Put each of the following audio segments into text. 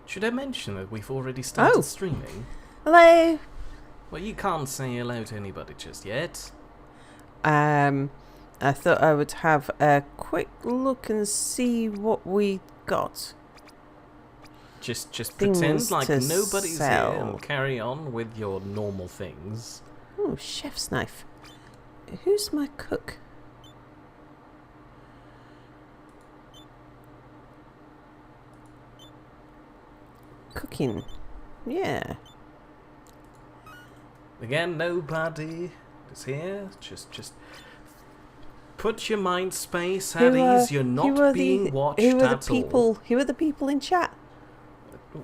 Should I mention that we've already started streaming? Hello. Well, you can't say hello to anybody just yet. I thought I would have a quick look and see what we got. Just Things pretend like to nobody's sell. here and carry on with your normal things. Oh, chef's knife. Who's my cook? Cooking. Yeah. Again, nobody is here. Just put your mind space at ease. You're not being watched at all. Who are the people in chat?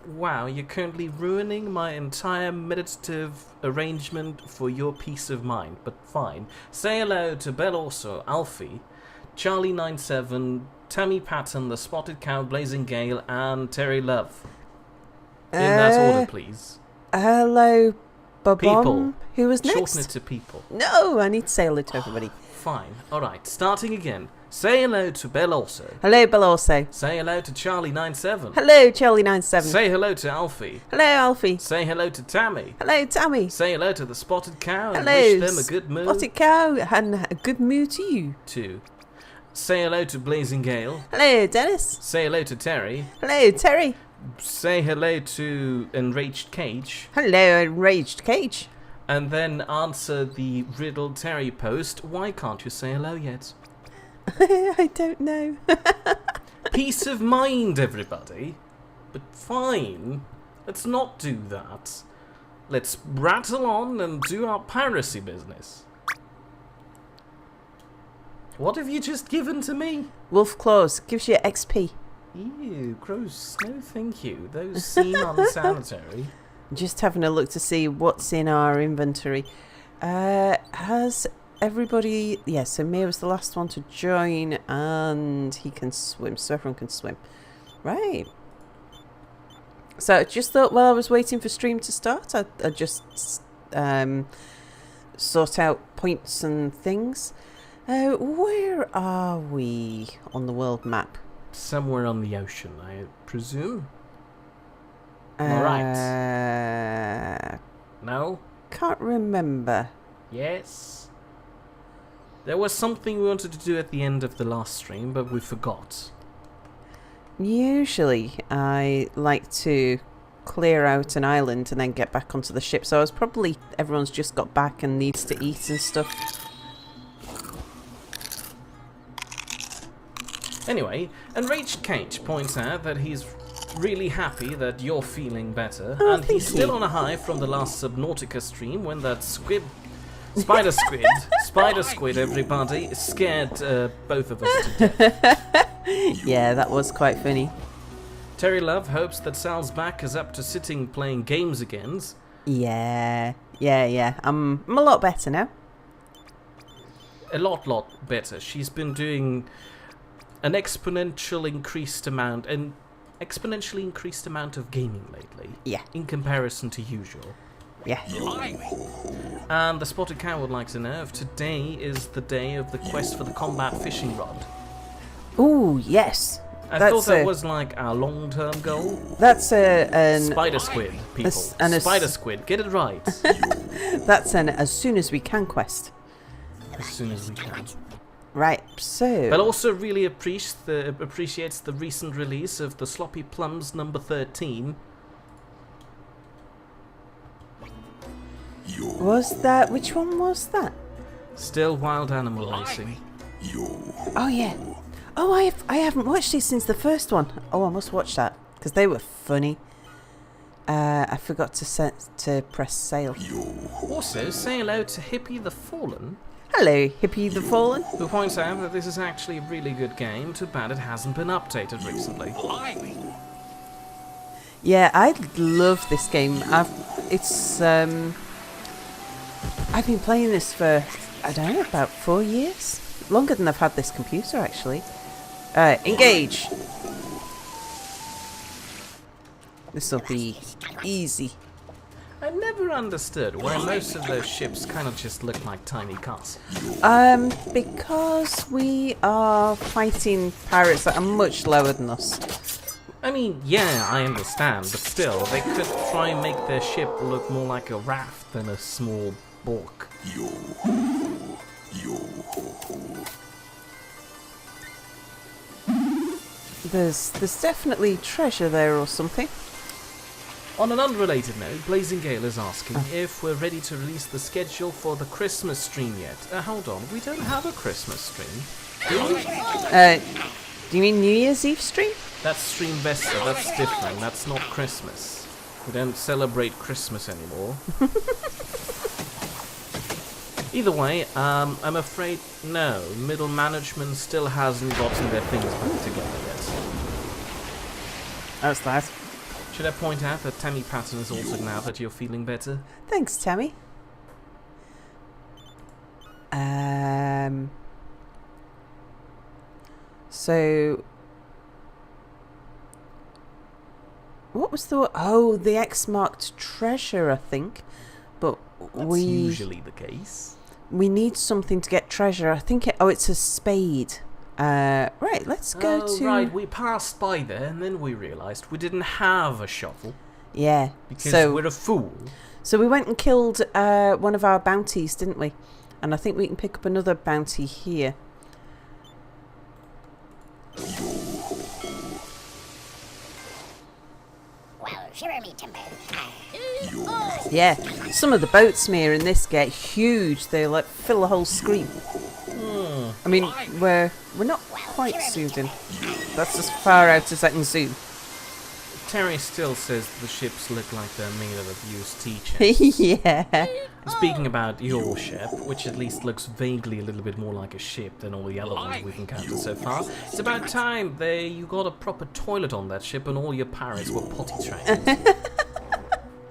Wow, you're currently ruining my entire meditative arrangement for your peace of mind. But fine. Say hello to Bell Orso, Alfie, Charlie97, Tammy Patton, The Spotted Cow, Blazing Gale, and Terry Love. In that order, please. Hello, Bob. People. Who was next? Shorten it to people. No, I need to say hello to everybody. Fine. Alright, starting again. Say hello to Bell also. Hello, Bell also. Say hello to Charlie97. Hello, Charlie97. Say hello to Alfie. Hello, Alfie. Say hello to Tammy. Hello, Tammy. Say hello to the Spotted Cow and Hello, wish them a good mood. Spotted Cow, and a good mood to you. Too. Say hello to Blazing Gale. Hello, Dennis. Say hello to Terry. Hello, Terry. Say hello to Enraged Cage. Hello, Enraged Cage. And then answer the Riddle Terry post. Why can't you say hello yet? I don't know. Peace of mind, everybody. But fine. Let's not do that. Let's rattle on and do our piracy business. What have you just given to me? Wolf Claws gives you XP. Ew, gross. No, thank you. Those seem unsanitary. Just having a look to see what's in our inventory. Has everybody... Yeah, so Mia was the last one to join, and he can swim, so everyone can swim. Right. So I just thought while I was waiting for stream to start, I'd just sort out points and things. Where are we on the world map? Somewhere on the ocean, I presume. Alright. No? Can't remember. Yes? There was something we wanted to do at the end of the last stream, but we forgot. Usually, I like to clear out an island and then get back onto the ship. So I was probably... Everyone's just got back and needs to eat and stuff. Anyway, Enraged Cage points out that he's really happy that you're feeling better, Oh, and he's thank still you. on a high from the last Subnautica stream when that spider squid, everybody, scared both of us to death. Yeah, that was quite funny. Terry Love hopes that Sal's back is up to sitting playing games again. Yeah. I'm a lot better now. A lot better. She's been doing an exponentially increased amount of gaming lately. Yeah. In comparison to usual. Yeah. And the Spotted Cow would like to know if today is the day of the quest for the combat fishing rod. Ooh, yes. I thought that was like our long-term goal. That's an Spider squid, people. Spider squid, get it right. That's an as soon as we can quest. As soon as we can. Right, so... But also really appreciates the recent release of the Sloppy Plums number 13. Was that... Which one was that? Still Wild Animal Racing. Oh, yeah. Oh, I haven't watched it since the first one. Oh, I must watch that. Because they were funny. I forgot to press sail. Also, say hello to Hippie the Fallen. Hello, Hippie the Fallen. Who points out that this is actually a really good game, too bad it hasn't been updated recently. Yeah, I love this game. I've been playing this for, I don't know, about 4 years. Longer than I've had this computer, actually. Engage. This will be easy. I never understood why most of those ships kind of just look like tiny castles. Because we are fighting pirates that are much lower than us. I mean, yeah, I understand, but still, they could try and make their ship look more like a raft than a small bulk. Yo, yo, ho, ho. There's definitely treasure there or something. On an unrelated note, Blazing Gale is asking if we're ready to release the schedule for the Christmas stream yet. Hold on, we don't have a Christmas stream. Do we? Do you mean New Year's Eve stream? That's Stream Vesta, that's different, that's not Christmas. We don't celebrate Christmas anymore. Either way, I'm afraid no, middle management still hasn't gotten their things back together yet. That's that. Should I point out that Tammy Patton is also now that you're feeling better? Thanks, Tammy. So, what was the... Oh, the X-marked treasure, I think. But That's usually the case. we need something to get treasure. I think it's a spade. Right, let's go to... Right, we passed by there and then we realised we didn't have a shovel. Yeah. Because so, we're a fool. So we went and killed one of our bounties, didn't we? And I think we can pick up another bounty here. Well, shiver me timbers. Yeah, some of the boats here in this get huge. They like fill the whole screen. I mean, we're not quite zoomed in. That's as far out as I can zoom. Terry still says the ships look like they're made out of used teachers. Yeah. Speaking about your ship, which at least looks vaguely a little bit more like a ship than all the other ones we've encountered so far, it's about time you got a proper toilet on that ship and all your pirates were potty trained.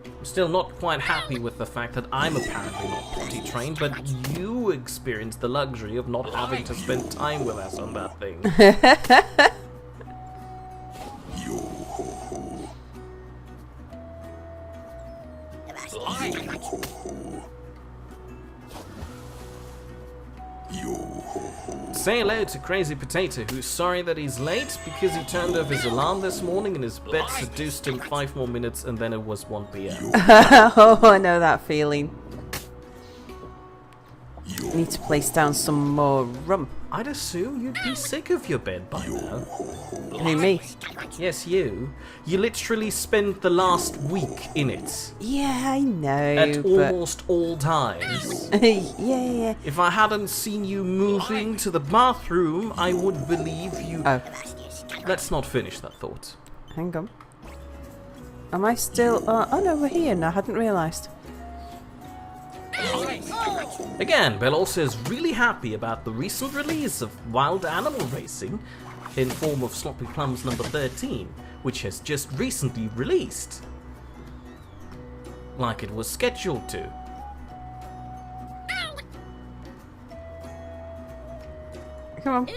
I'm still not quite happy with the fact that I'm apparently not potty trained, but you experienced the luxury of not having to spend time with us on that thing. Say hello to Crazy Potato, who's sorry that he's late because he turned off his alarm this morning and his bed seduced him 5 more minutes and then it was 1 p.m. Oh, I know that feeling. Need to place down some more rum. I'd assume you'd be sick of your bed by now. Who, me? Yes, you. You literally spent the last week in it. Yeah, I know. At but... almost all times. yeah. If I hadn't seen you moving to the bathroom, I would believe you... Oh. Let's not finish that thought. Hang on. Am I still... oh no, we're here and I hadn't realised. Again, Bell also is really happy about the recent release of Wild Animal Racing in form of Sloppy Plums number 13, which has just recently released. Like it was scheduled to. Come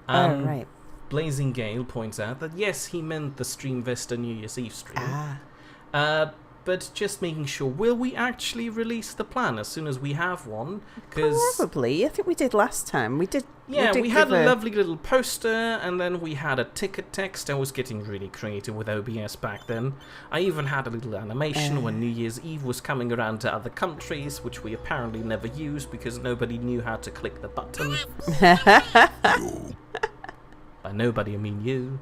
on. Right. Blazing Gale points out that yes, he meant the Stream Vesta New Year's Eve stream. But just making sure, will we actually release the plan as soon as we have one? Probably. I think we did last time. We did. Yeah, we had a lovely little poster, and then we had a ticket text. I was getting really creative with OBS back then. I even had a little animation when New Year's Eve was coming around to other countries, which we apparently never used because nobody knew how to click the button. By nobody, I mean you.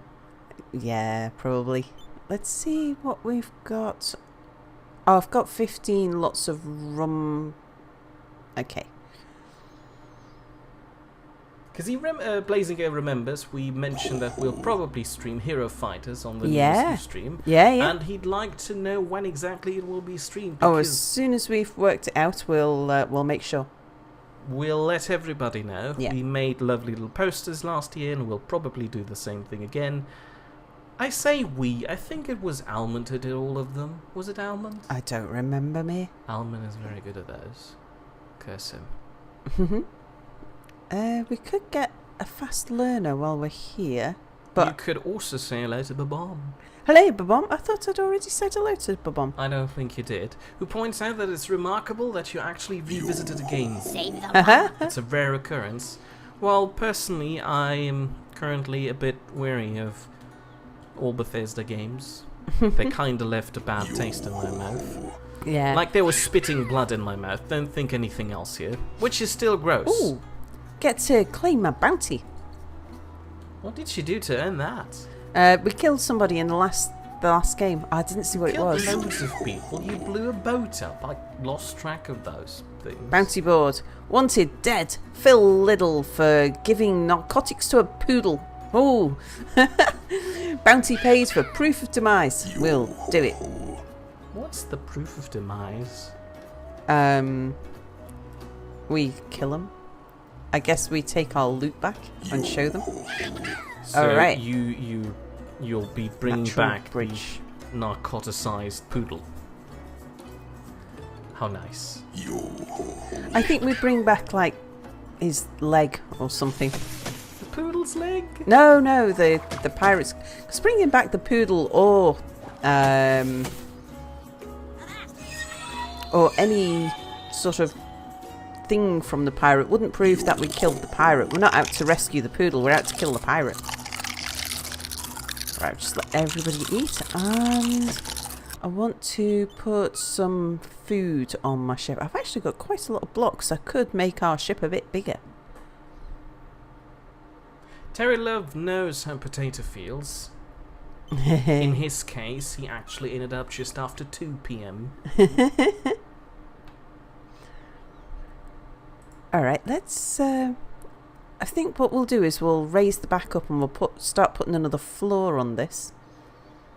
Yeah, probably. Let's see what we've got. Oh, I've got 15 lots of rum. Okay. Because Blazing Gale remembers we mentioned that we'll probably stream Hero Fighters on the New Year's Eve stream. Yeah. And he'd like to know when exactly it will be streamed. Oh, as soon as we've worked it out, we'll make sure. We'll let everybody know. Yeah. We made lovely little posters last year, and we'll probably do the same thing again. I say we. I think it was Almond who did all of them. Was it Almond? I don't remember me. Almond is very good at those. Curse him. We could get a fast learner while we're here. But you could also say hello to Babam. hello, Babom. I thought I'd already said hello to Babom. I don't think you did. Who points out that it's remarkable that you actually revisited a game. Save the bomb. It's a rare occurrence. Well, personally, I am currently a bit wary of all Bethesda games. They kinda left a bad taste in my mouth. Yeah. Like they were spitting blood in my mouth. Don't think anything else here. Which is still gross. Ooh, get to claim my bounty. What did she do to earn that? We killed somebody in the last game. I didn't see what it Killed was. loads of people. You blew a boat up. I lost track of those things. Bounty board. Wanted dead. Phil Liddle for giving narcotics to a poodle. Oh. Bounty paid for proof of demise. We'll do it. What's the proof of demise? We kill them. I guess we take our loot back and show them. So Alright. you'll be bringing Natural back bridge. the narcoticized poodle. How nice. I think we bring back like his leg or something. The poodle's leg? No, the pirates. Because bringing back the poodle or any sort of thing from the pirate wouldn't prove that we killed the pirate. We're not out to rescue the poodle. We're out to kill the pirate. Right, just let everybody eat. And I want to put some food on my ship. I've actually got quite a lot of blocks. I could make our ship a bit bigger. Terry Love knows how potato feels. In his case, he actually ended up just after 2 p.m. Alright, let's... I think what we'll do is we'll raise the back up and we'll start putting another floor on this.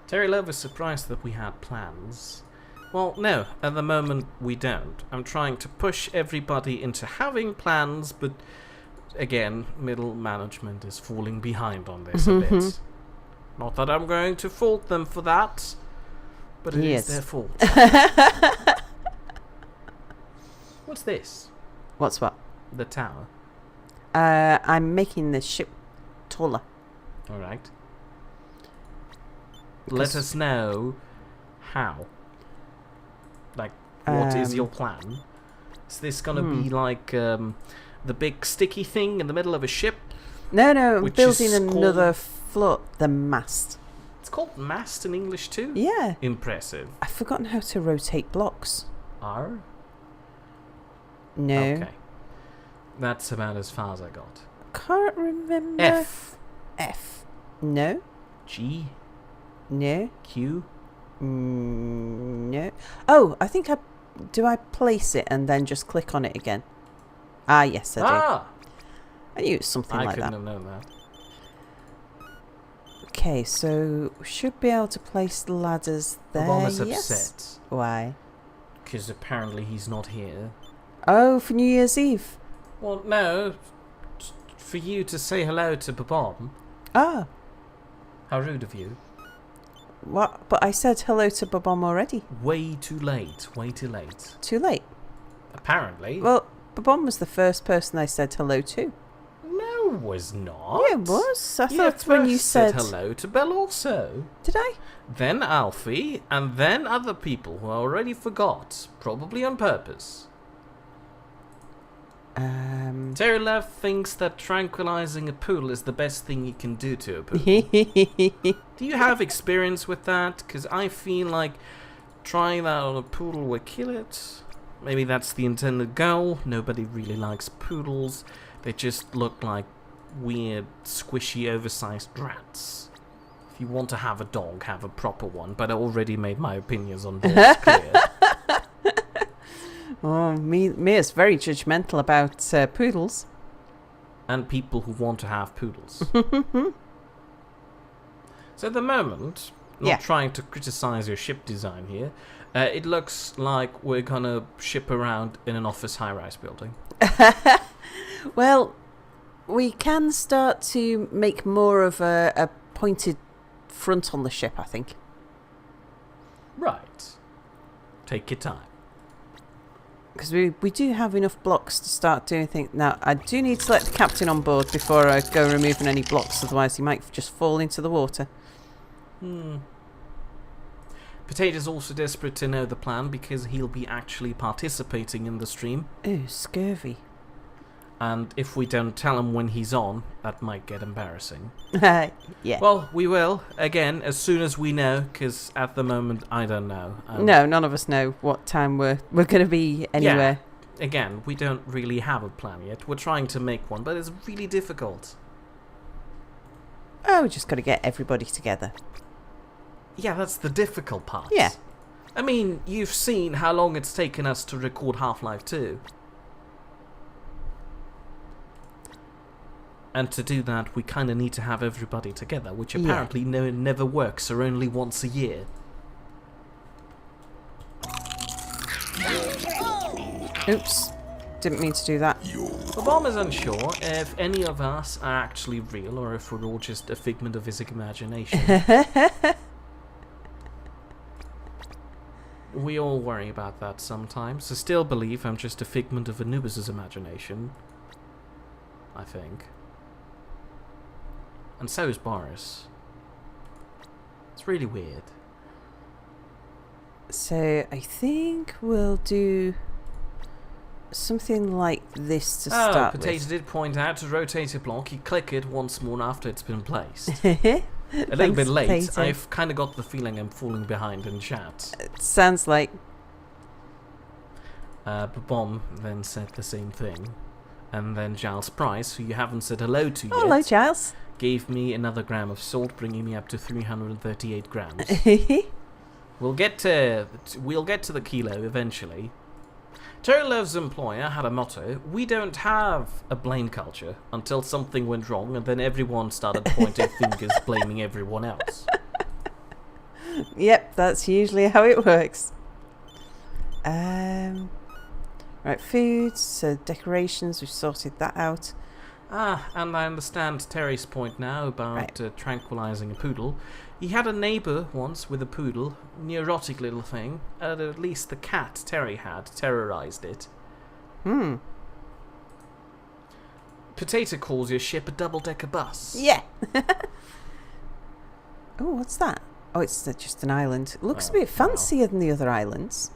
Terry Love is surprised that we had plans. Well, no, at the moment we don't. I'm trying to push everybody into having plans, but again, middle management is falling behind on this a bit. Not that I'm going to fault them for that, but it is their fault. What's this? What's what? The tower. I'm making this ship taller. Alright. Let us know how. Like, what is your plan? Is this gonna be like the big sticky thing in the middle of a ship? No, I'm Which building is another floor. The mast. It's called mast in English too? Yeah. Impressive. I've forgotten how to rotate blocks. R? No. Okay. That's about as far as I got. Can't remember. F. F. No. G. No. Q. No. Oh, I think do I place it and then just click on it again? Ah, yes, I do. Ah! I knew it was something I like couldn't that. have known that. Okay, so we should be able to place the ladders there. Bob is yes. upset. Why? Because apparently he's not here. Oh, for New Year's Eve. Well, no. For you to say hello to Babam. Ah, How rude of you. what? But I said hello to Babom already. Way too late. Way too late. Too late. Apparently. Well, Babom was the first person I said hello to. No, it was not. Yeah, it was. I You thought when first you said hello to Belle also. Did I? Then Alfie, and then other people who I already forgot. Probably on purpose. Terry Love thinks that tranquilizing a poodle is the best thing you can do to a poodle. Do you have experience with that? Because I feel like trying that on a poodle would kill it. Maybe that's the intended goal. Nobody really likes poodles. They just look like weird, squishy, oversized rats. If you want to have a dog, have a proper one. But I already made my opinions on dogs clear. Oh, Mia's very judgmental about poodles. And people who want to have poodles. So at the moment, not trying to criticize your ship design here, it looks like we're gonna ship around in an office high-rise building. Well, we can start to make more of a pointed front on the ship, I think. Right. Take your time. Because we do have enough blocks to start doing things. Now, I do need to let the captain on board before I go removing any blocks, otherwise he might just fall into the water. Potato's also desperate to know the plan because he'll be actually participating in the stream. Ooh, scurvy. And if we don't tell him when he's on, that might get embarrassing. Yeah. Well, we will, again, as soon as we know, because at the moment, I don't know. No, none of us know what time we're going to be anywhere. Yeah, again, we don't really have a plan yet. We're trying to make one, but it's really difficult. Oh, we just got to get everybody together. Yeah, that's the difficult part. Yeah. I mean, you've seen how long it's taken us to record Half-Life 2. And to do that, we kind of need to have everybody together, which apparently never works, or only once a year. Oops. Didn't mean to do that. The bomb is unsure if any of us are actually real, or if we're all just a figment of his imagination. We all worry about that sometimes. I still believe I'm just a figment of Anubis' imagination. I think. And so is Boris. It's really weird. So I think we'll do something like this to start Potato with. did point out to rotate a block. You click it once more after it's been placed. A A little bit late. Potato. I've kind of got the feeling I'm falling behind in chat. It sounds like... Bomb then said the same thing. And then Giles Price, who you haven't said hello to yet, Hello, Giles. gave me another gram of salt, bringing me up to 338 grams. We'll get to the kilo eventually. Terry Love's employer had a motto: we don't have a blame culture, until something went wrong and then everyone started pointing fingers blaming everyone else. Yep, that's usually how it works. Right, foods, so decorations, we've sorted that out. And I understand Terry's point now about tranquilizing a poodle. He had a neighbour once with a poodle, neurotic little thing. At least the cat Terry had terrorized it. Potato calls your ship a double-decker bus. Yeah. Oh, what's that? Oh, it's just an island. It looks a bit fancier than the other islands.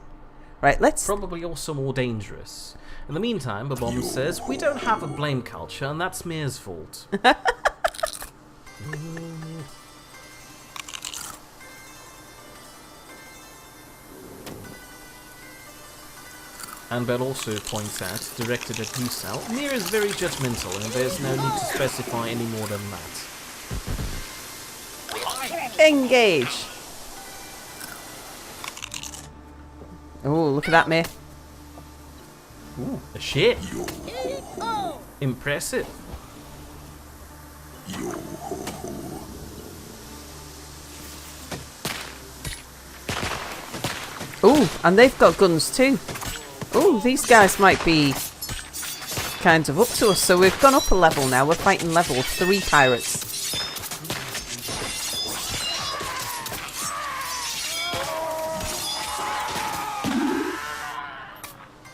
Right, let's... Probably also more dangerous. In the meantime, Babom says, we don't have a blame culture, and that's Mir's fault. And Bell also points out, directed at you, Sal, Mir is very judgmental, and there's no need to specify any more than that. Engage! Oh, look at that, Mir. Ooh, a ship. Impressive. Oh, and they've got guns too. Oh, these guys might be kind of up to us. So we've gone up a level now. We're fighting level 3 pirates.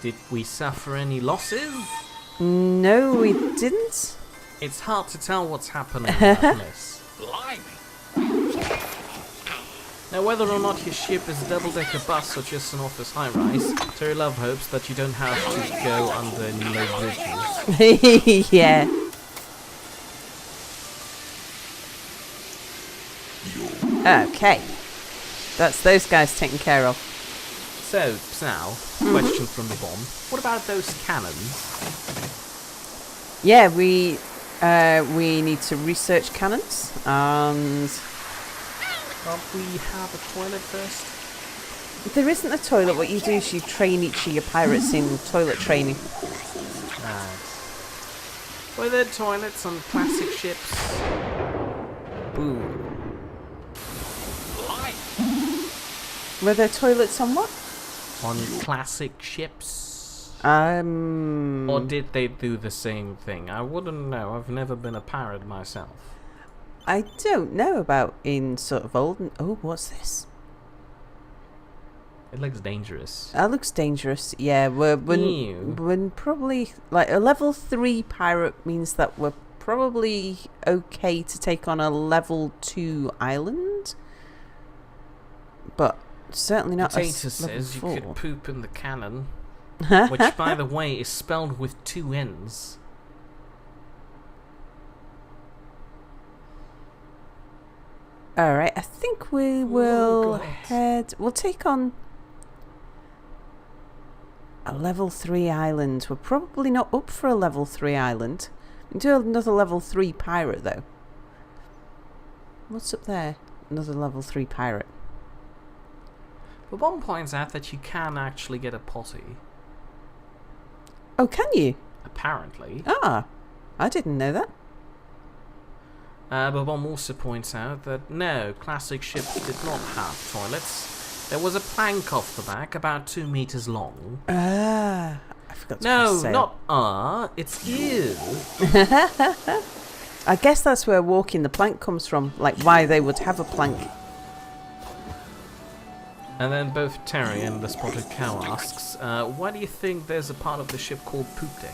Did we suffer any losses? No, we didn't. It's hard to tell what's happening in that mess. Now, whether or not your ship is a double-decker bus or just an office high-rise, Terry Love hopes that you don't have to go under any low bridges. Yeah. Okay. That's those guys taken care of. So, Sal, question from the bomb. What about those cannons? Yeah, we need to research cannons and... Can't we have a toilet first? There isn't a toilet. What you do is you train each of your pirates in toilet training. Nice. Were there toilets on classic ships? Ooh. Were there toilets on what? On classic ships? Or Or did they do the same thing? I wouldn't know. I've never been a pirate myself. I don't know about in sort of old... Oh, what's this? It looks dangerous. That looks dangerous. Yeah, Ew. we're probably like a level 3 pirate means that we're probably okay to take on a level 2 island, but certainly not Potato level says 4. you could poop in the cannon, which, by the way, is spelled with 2 N's. All right, I think we will head. We'll take on a level 3 island. We're probably not up for a level 3 island. We can do another level 3 pirate though. What's up there? Another level 3 pirate. But one points out that you can actually get a potty. Oh, can you? Apparently. Ah, I didn't know that. But one also points out that no, classic ships did not have toilets. There was a plank off the back about 2 meters long. Ah, I forgot to No, press sail. not it's ew. I guess that's where walking the plank comes from, like why they would have a plank. And then both Terry and the Spotted Cow asks, why do you think there's a part of the ship called Poop Deck?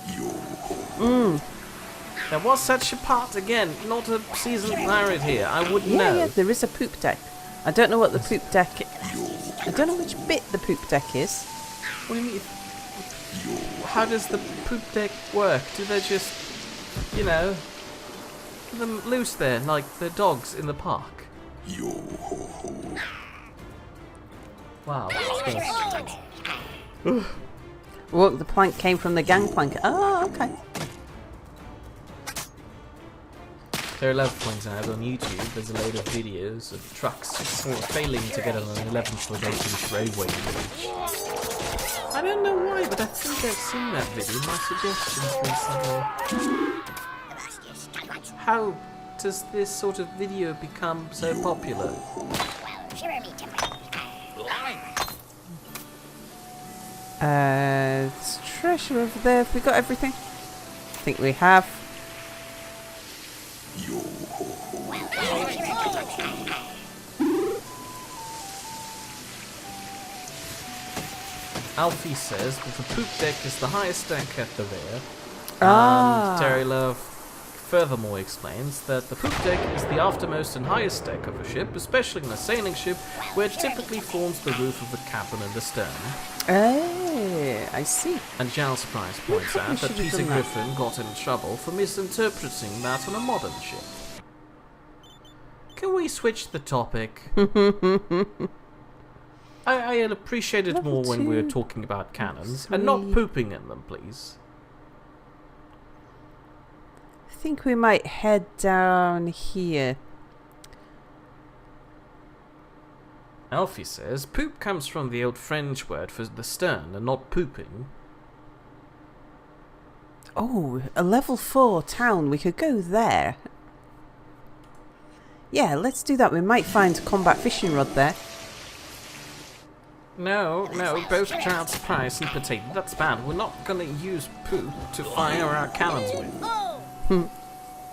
There was such a part, again, not a seasoned pirate here. I wouldn't know. Yeah, there is a poop deck. I don't know what the poop deck. I don't know which bit the poop deck is. What do you mean? How does the poop deck work? Do they just, leave them loose there, like the dogs in the park? Yo ho ho. Wow. Well, the plank came from the gangplank. Oh, okay. There are 11 points out on YouTube. There's a load of videos of trucks failing to get on an 11-foot 8-inch roadway bridge. I don't know why, but I think I've seen that video. My suggestions recently. How does this sort of video become so popular? Well, shiver me timbers. There's treasure over there. Have we got everything? I think we have. Yo ho ho. Well, shiver me timbers. Alfie says that the poop deck is the highest deck at the rear. Ah. And Terry Love furthermore explains that the poop deck is the aftermost and highest deck of a ship, especially in a sailing ship, where it typically forms the roof of the cabin and the stern. Oh, I see. And Giles Price points probably out that should have Peter done that. Griffin got in trouble for misinterpreting that on a modern ship. Can we switch the topic? I'd appreciate it Level more when we were 2, talking about cannons, and not 3. pooping in them, please. I think we might head down here. Alfie says, poop comes from the old French word for the stern, and not pooping. Oh, a level 4 town. We could go there. Yeah, let's do that. We might find a combat fishing rod there. No, both Giles Price and Potato, that's bad. We're not gonna use poop to fire our cannons with.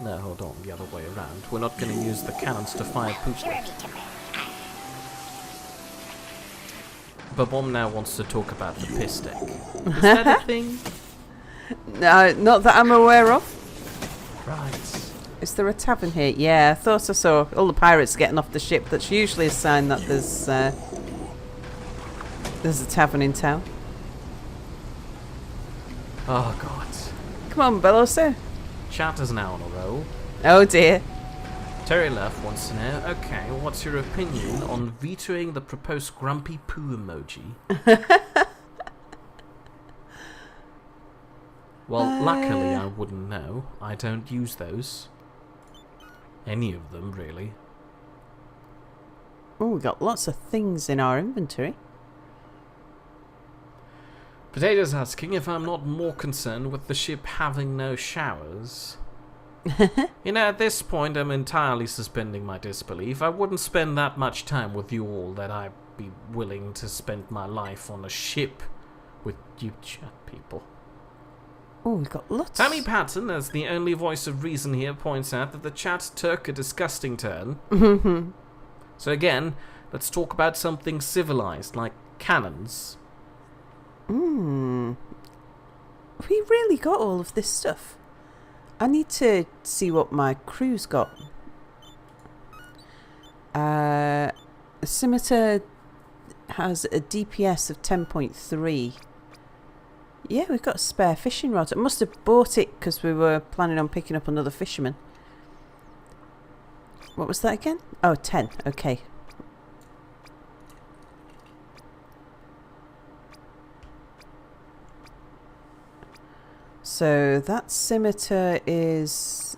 No, hold on, the other way around. We're not gonna use the cannons to fire poop Shiver with. me timbers. Babom now wants to talk about the piss deck. Is that a thing? No, not that I'm aware of. Right. Is there a tavern here? Yeah, I thought I saw all the pirates getting off the ship. That's usually a sign that there's a tavern in town. Oh god. Come on, Belloso. Chat is now on a roll. Oh dear. Terry Love wants to know, okay, what's your opinion on vetoing the proposed grumpy poo emoji? Well, luckily I wouldn't know. I don't use those. Any of them, really. Oh, we've got lots of things in our inventory. Potato's asking if I'm not more concerned with the ship having no showers. At this point I'm entirely suspending my disbelief. I wouldn't spend that much time with you all that I'd be willing to spend my life on a ship with you chat people. Oh, we've got lots. Tammy Patton, as the only voice of reason here, points out that the chat took a disgusting turn. So again, let's talk about something civilized, like cannons. We really got all of this stuff. I need to see what my crew's got. The scimitar has a DPS of 10.3. Yeah, we've got a spare fishing rod. I must have bought it because we were planning on picking up another fisherman. What was that again? Oh, 10. Okay. So that scimitar is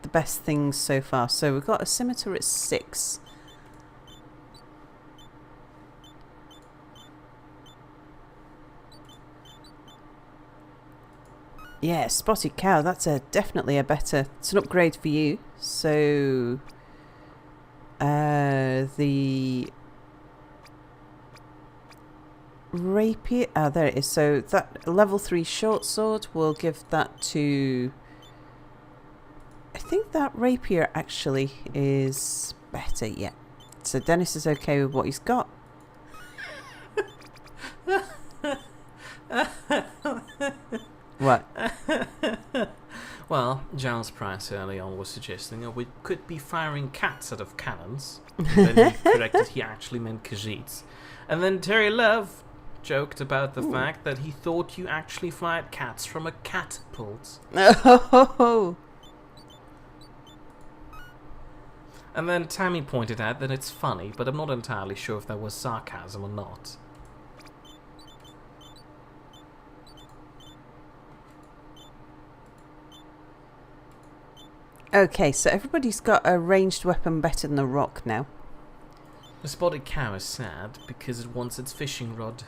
the best thing so far. So we've got a scimitar at 6. Yeah, spotted cow. That's definitely a better. It's an upgrade for you. So the rapier. Ah, there it is. So that level 3 short sword will give that to. I think that rapier actually is better. Yeah. So Dennis is okay with what he's got. What? Well, Giles Price early on was suggesting that we could be firing cats out of cannons. And then he corrected he actually meant Khajiits. And then Terry Love joked about the fact that he thought you actually fired cats from a catapult. Oh. And then Tammy pointed out that it's funny, but I'm not entirely sure if that was sarcasm or not. Okay, so everybody's got a ranged weapon better than a rock now. The spotted cow is sad because it wants its fishing rod.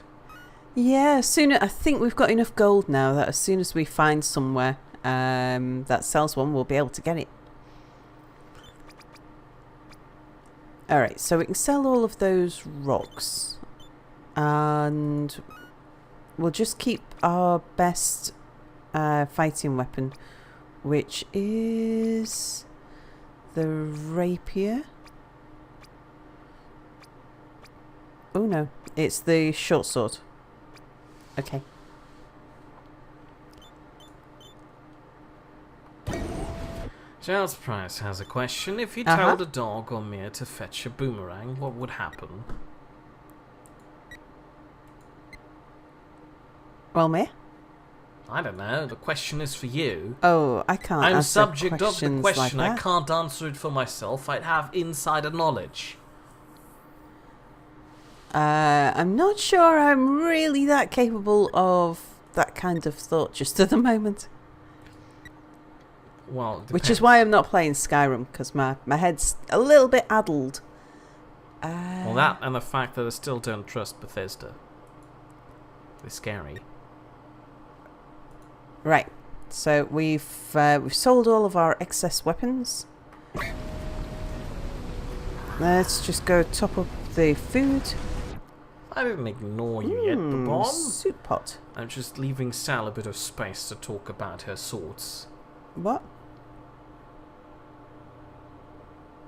Yeah, I think we've got enough gold now that as soon as we find somewhere that sells one, we'll be able to get it. Alright, so we can sell all of those rocks. And we'll just keep our best fighting weapon, which is the rapier. Oh no, it's the short sword. Okay. Giles Price has a question. If you told a dog or mare to fetch a boomerang, what would happen? Well, Mare? I don't know. The question is for you. Oh, I can't I'm answer subject of the questions question. like I that. can't answer it for myself. I'd have insider knowledge. I'm not sure I'm really that capable of that kind of thought just at the moment. Well, it Which is depends. why I'm not playing Skyrim, because my head's a little bit addled. Well, that and the fact that I still don't trust Bethesda. It's scary. Right, so we've sold all of our excess weapons. Let's just go top up the food. I didn't ignore you yet, Babon. Soup pot. I'm just leaving Sal a bit of space to talk about her swords. What?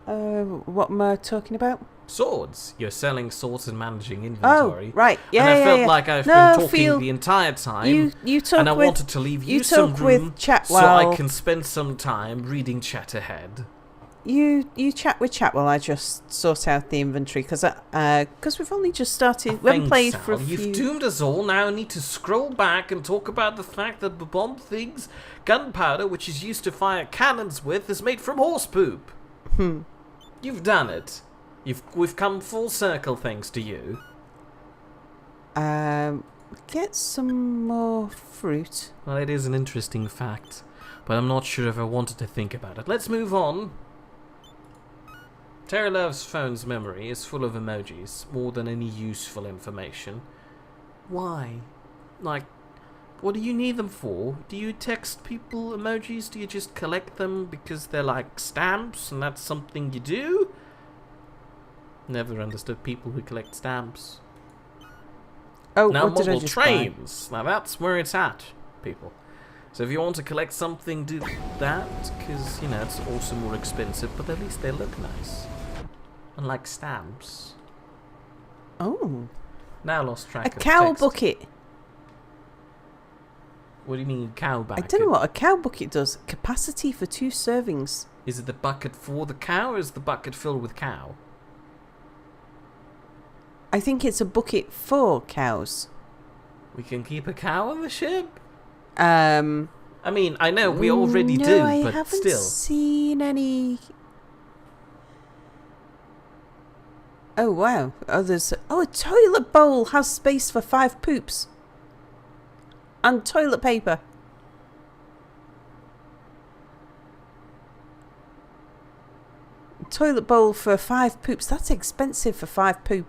What am I talking about? Swords. You're selling swords and managing inventory. Oh, right. Yeah, and I felt yeah. like I've No, been talking feel- the entire time. You talk and I with, wanted to leave you you some talk room with chat so while I can spend some time reading chat ahead. you chat with chat while I just sort out the inventory, because we've only just started. We haven't played Sal, for a few. You've doomed us all. Now I need to scroll back and talk about the fact that the bomb thinks gunpowder, which is used to fire cannons with, is made from horse poop. You've done it. We've come full circle thanks to you. Get some more fruit. Well, it is an interesting fact, but I'm not sure if I wanted to think about it. Let's move on. Terry Love's phone's memory is full of emojis, more than any useful information. Why? Like, what do you need them for? Do you text people emojis? Do you just collect them because they're like stamps and that's something you do? Never understood people who collect stamps. Oh, Now what did I model just trains. Now that's where it's at, people. So if you want to collect something, do that, because, you know, it's also more expensive, but at least they look nice. Unlike stamps. Oh. Now lost track A of cow text. bucket. What do you mean cow bucket? I don't know what a cow bucket does. Capacity for 2 servings. Is it the bucket for the cow, or is the bucket filled with cow? I think it's a bucket for cows. We can keep a cow on the ship? I I mean, I know we already do, I but haven't still. seen any. Oh wow! Oh, a toilet bowl has space for 5 poops. And toilet paper. Toilet bowl for 5 poops. That's expensive for 5 poop.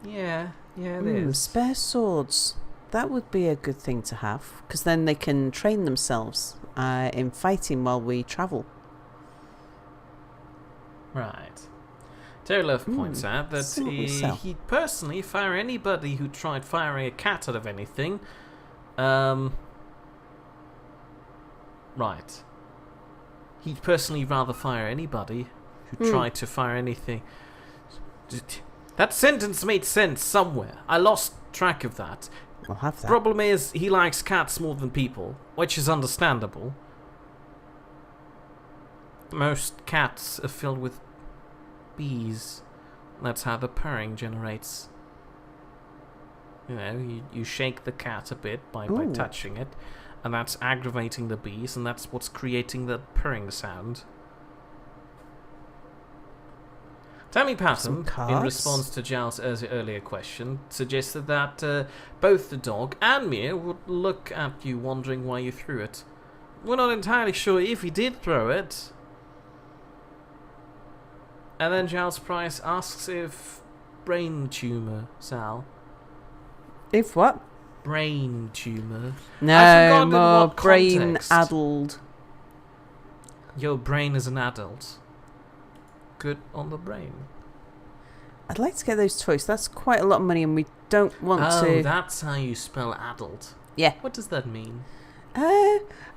Yeah, it is. Spare swords. That would be a good thing to have, because then they can train themselves in fighting while we travel. Right. Terry Love points out that see what we sell. he'd personally fire anybody who tried firing a cat out of anything. Right. He'd personally rather fire anybody who tried to fire anything. That sentence made sense somewhere. I lost track of that. I'll have that. Problem is, he likes cats more than people, which is understandable. Most cats are filled with bees. That's how the purring generates. You know, you shake the cat a bit by touching it, and that's aggravating the bees, and that's what's creating the purring sound. Tammy Patton, in response to Giles' earlier question, suggested that both the dog and Mia would look at you wondering why you threw it. We're not entirely sure if he did throw it. And then Giles Price asks if brain tumour, Sal. If what? Brain tumour. No, more brain-addled. Your brain is an adult. Good on the brain. I'd like to get those toys. That's quite a lot of money, and we don't want to. Oh, that's how you spell adult. Yeah. What does that mean?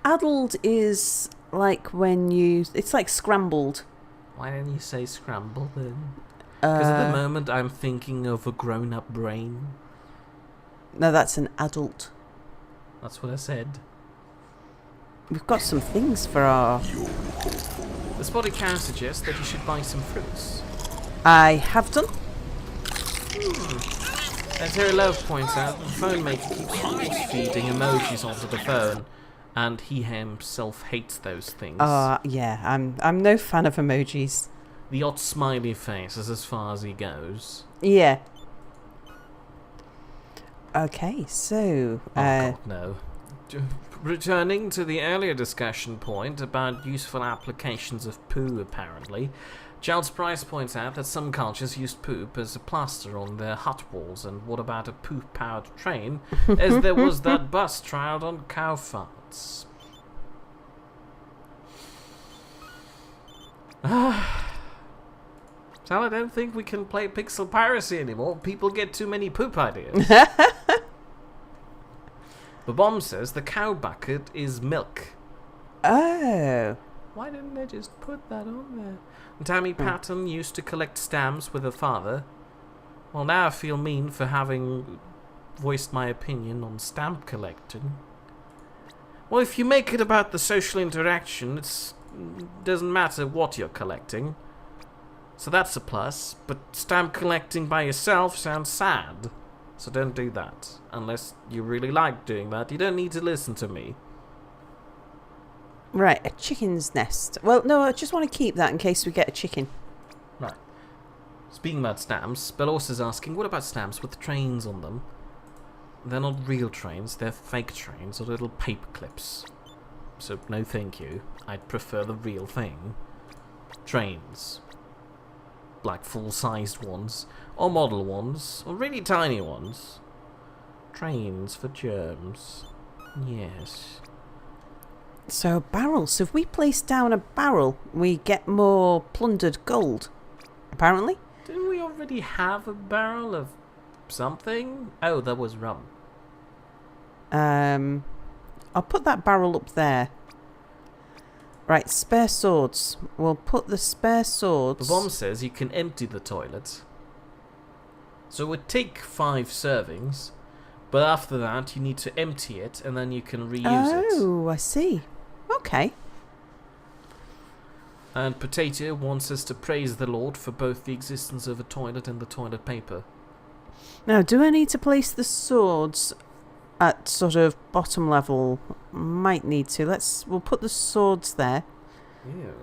Addled is like when you. It's like scrambled. Why didn't you say scramble then? Because at the moment I'm thinking of a grown-up brain. No, that's an adult. That's what I said. We've got some things for our. The spotted cow suggests that you should buy some fruits. I have done. As Terry Love points out, the phone maker keeps force-feeding emojis onto the phone, and he himself hates those things. Yeah, I'm no fan of emojis. The odd smiley face is as far as he goes. Yeah. Okay, so. Oh God, no. Returning to the earlier discussion point about useful applications of poo, apparently, Giles Price points out that some cultures use poop as a plaster on their hut walls, and what about a poop-powered train, as there was that bus trialled on cow farts. Sal, I don't think we can play Pixel Piracy anymore. People get too many poop ideas. The bomb says the cow bucket is milk. Oh. Why didn't they just put that on there? Tammy Patton used to collect stamps with her father. Well, now I feel mean for having voiced my opinion on stamp collecting. Well, if you make it about the social interaction, it doesn't matter what you're collecting. So that's a plus, but stamp collecting by yourself sounds sad. So don't do that. Unless you really like doing that. You don't need to listen to me. Right, a chicken's nest. Well, no, I just want to keep that in case we get a chicken. Right. Speaking about stamps, Belos asking, what about stamps with trains on them? They're not real trains, they're fake trains or little paper clips. So no thank you. I'd prefer the real thing. Trains. Like full-sized ones, or model ones, or really tiny ones. Trains for germs. Yes. So a barrel. So if we place down a barrel, we get more plundered gold. Apparently. Didn't we already have a barrel of something? Oh, that was rum. I'll put that barrel up there. Right, spare swords. We'll put the spare swords. The bomb says you can empty the toilet. So it would take 5 servings, but after that you need to empty it and then you can reuse it. Oh, I see. Okay. And Potato wants us to praise the Lord for both the existence of a toilet and the toilet paper. Now, do I need to place the swords at sort of bottom level? Might need to. We'll put the swords there. Ew.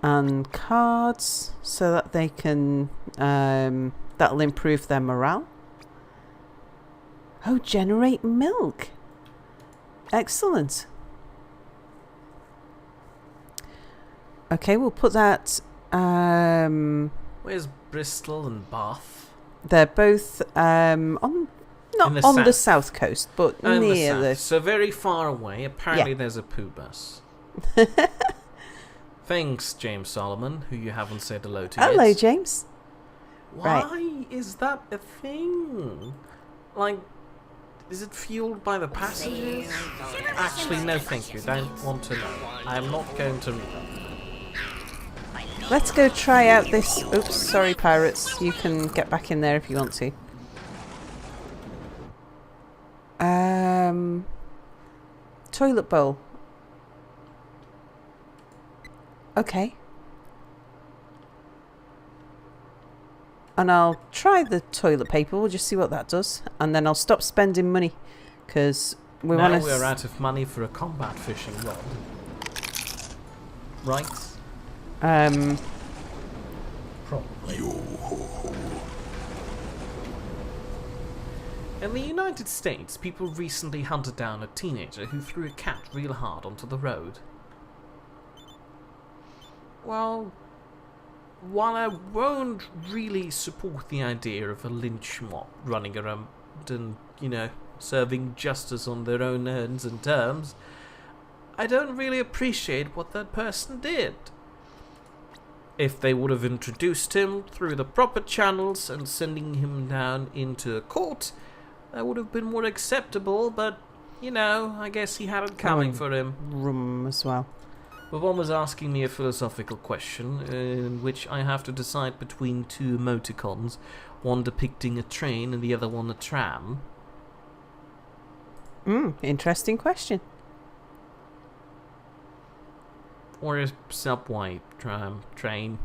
And cards so that they can that'll improve their morale. Oh, generate milk. Excellent. Okay, we'll put that Where's Bristol and Bath? they're both on not In on the the south. south coast, but Oh, in the near south. the So very far away. Apparently Yeah. there's a poo bus. Thanks, James Solomon, who you haven't said hello to Hello, yet. James. Why is that a thing? Like, is it fueled by the passengers? Actually, no thank you. Don't want to know. I am not going to read that. Let's go try out this. Oops, sorry, pirates. You can get back in there if you want to. Toilet bowl. Okay. And I'll try the toilet paper. We'll just see what that does, and then I'll stop spending money because we Now want we're out of money for a combat fishing rod. Right? Probably. Yo ho ho. In the United States, people recently hunted down a teenager who threw a cat real hard onto the road. Well, while I won't really support the idea of a lynch mob running around and, serving justice on their own ends and terms, I don't really appreciate what that person did. If they would have introduced him through the proper channels and sending him down into a court, that would have been more acceptable, but, I guess he had it coming for him. rum as well. But one was asking me a philosophical question, in which I have to decide between 2 emoticons, one depicting a train and the other one a tram. Interesting question. Or a subway, tram, train.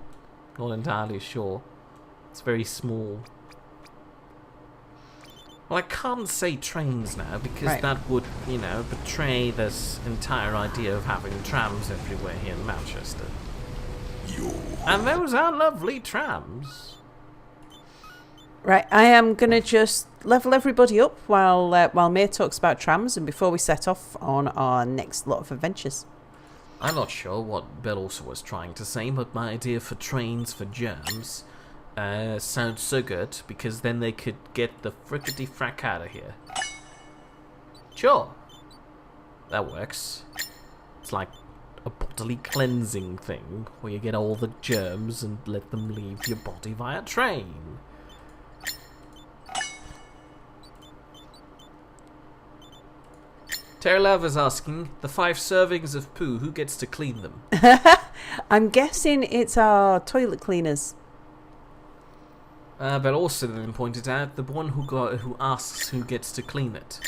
Not entirely sure. It's very small. Well, I can't say trains now because Right. that would, betray this entire idea of having trams everywhere here in Manchester. Yo. And those are lovely trams. Right, I am gonna just level everybody up while Mia talks about trams, and before we set off on our next lot of adventures. I'm not sure what Bill also was trying to say, but my idea for trains for germs sounds so good because then they could get the frickety frack out of here. Sure, that works. It's like a bodily cleansing thing where you get all the germs and let them leave your body via train. Terry Love is asking, the 5 servings of poo, who gets to clean them? I'm guessing it's our toilet cleaners. But also then pointed out the one who asks who gets to clean it.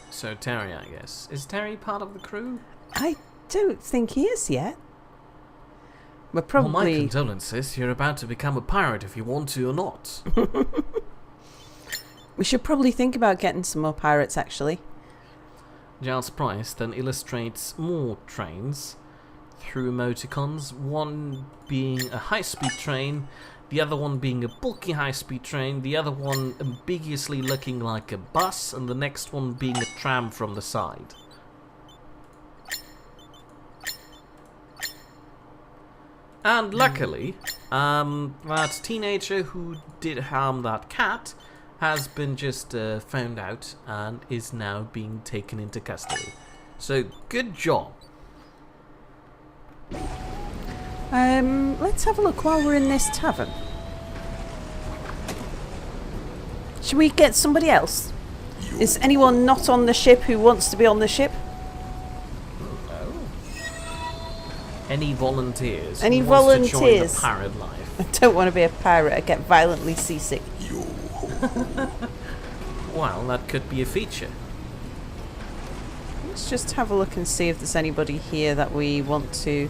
So Terry, I guess. Is Terry part of the crew? I don't think he is yet. We're Well, my probably... condolences. You're about to become a pirate if you want to or not. We should probably think about getting some more pirates, actually. Giles Price then illustrates more trains through emoticons, one being a high-speed train, the other one being a bulky high-speed train, the other one ambiguously looking like a bus, and the next one being a tram from the side. And luckily, that teenager who did harm that cat has been just found out and is now being taken into custody. So, good job. Let's have a look while we're in this tavern. Should we get somebody else? Is anyone not on the ship who wants to be on the ship? Any volunteers? Any who wants to join volunteers? the pirate life? I don't want to be a pirate. I get violently seasick. Yo. Well, that could be a feature. Let's just have a look and see if there's anybody here that we want to...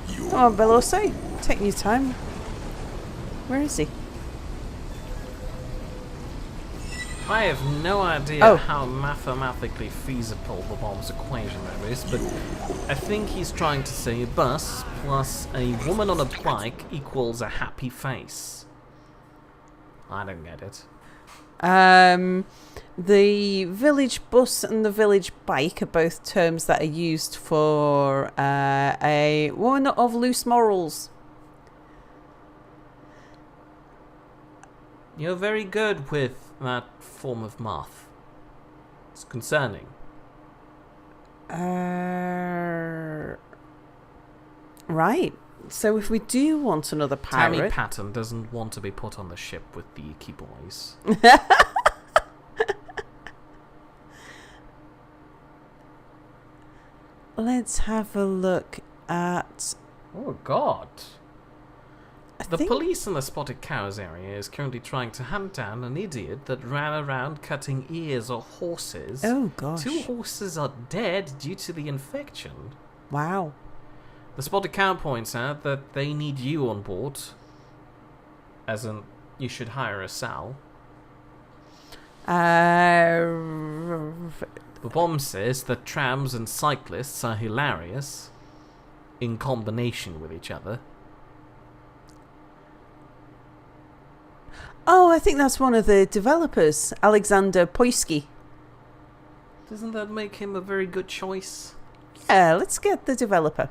Yo. Come on, Beloso. Take your time. Where is he? I have no idea Oh. how mathematically feasible the bomb's equation there is, but I think he's trying to say a bus plus a woman on a bike equals a happy face. I don't get it. The village bus and the village bike are both terms that are used for a woman of loose morals. You're very good with that form of math. It's concerning. Right. So if we do want another Tammy pirate... Patton doesn't want to be put on the ship with the Icky boys. Let's have a look at... Oh God. The think- police in the Spotted Cows area is currently trying to hunt down an idiot that ran around cutting ears of horses. Oh, gosh. 2 horses are dead due to the infection. Wow. The Spotted Cow points out that they need you on board. As in, you should hire a Sal. The bomb says that trams and cyclists are hilarious in combination with each other. Oh, I think that's one of the developers, Alexander Poisky. Doesn't that make him a very good choice? Yeah, let's get the developer.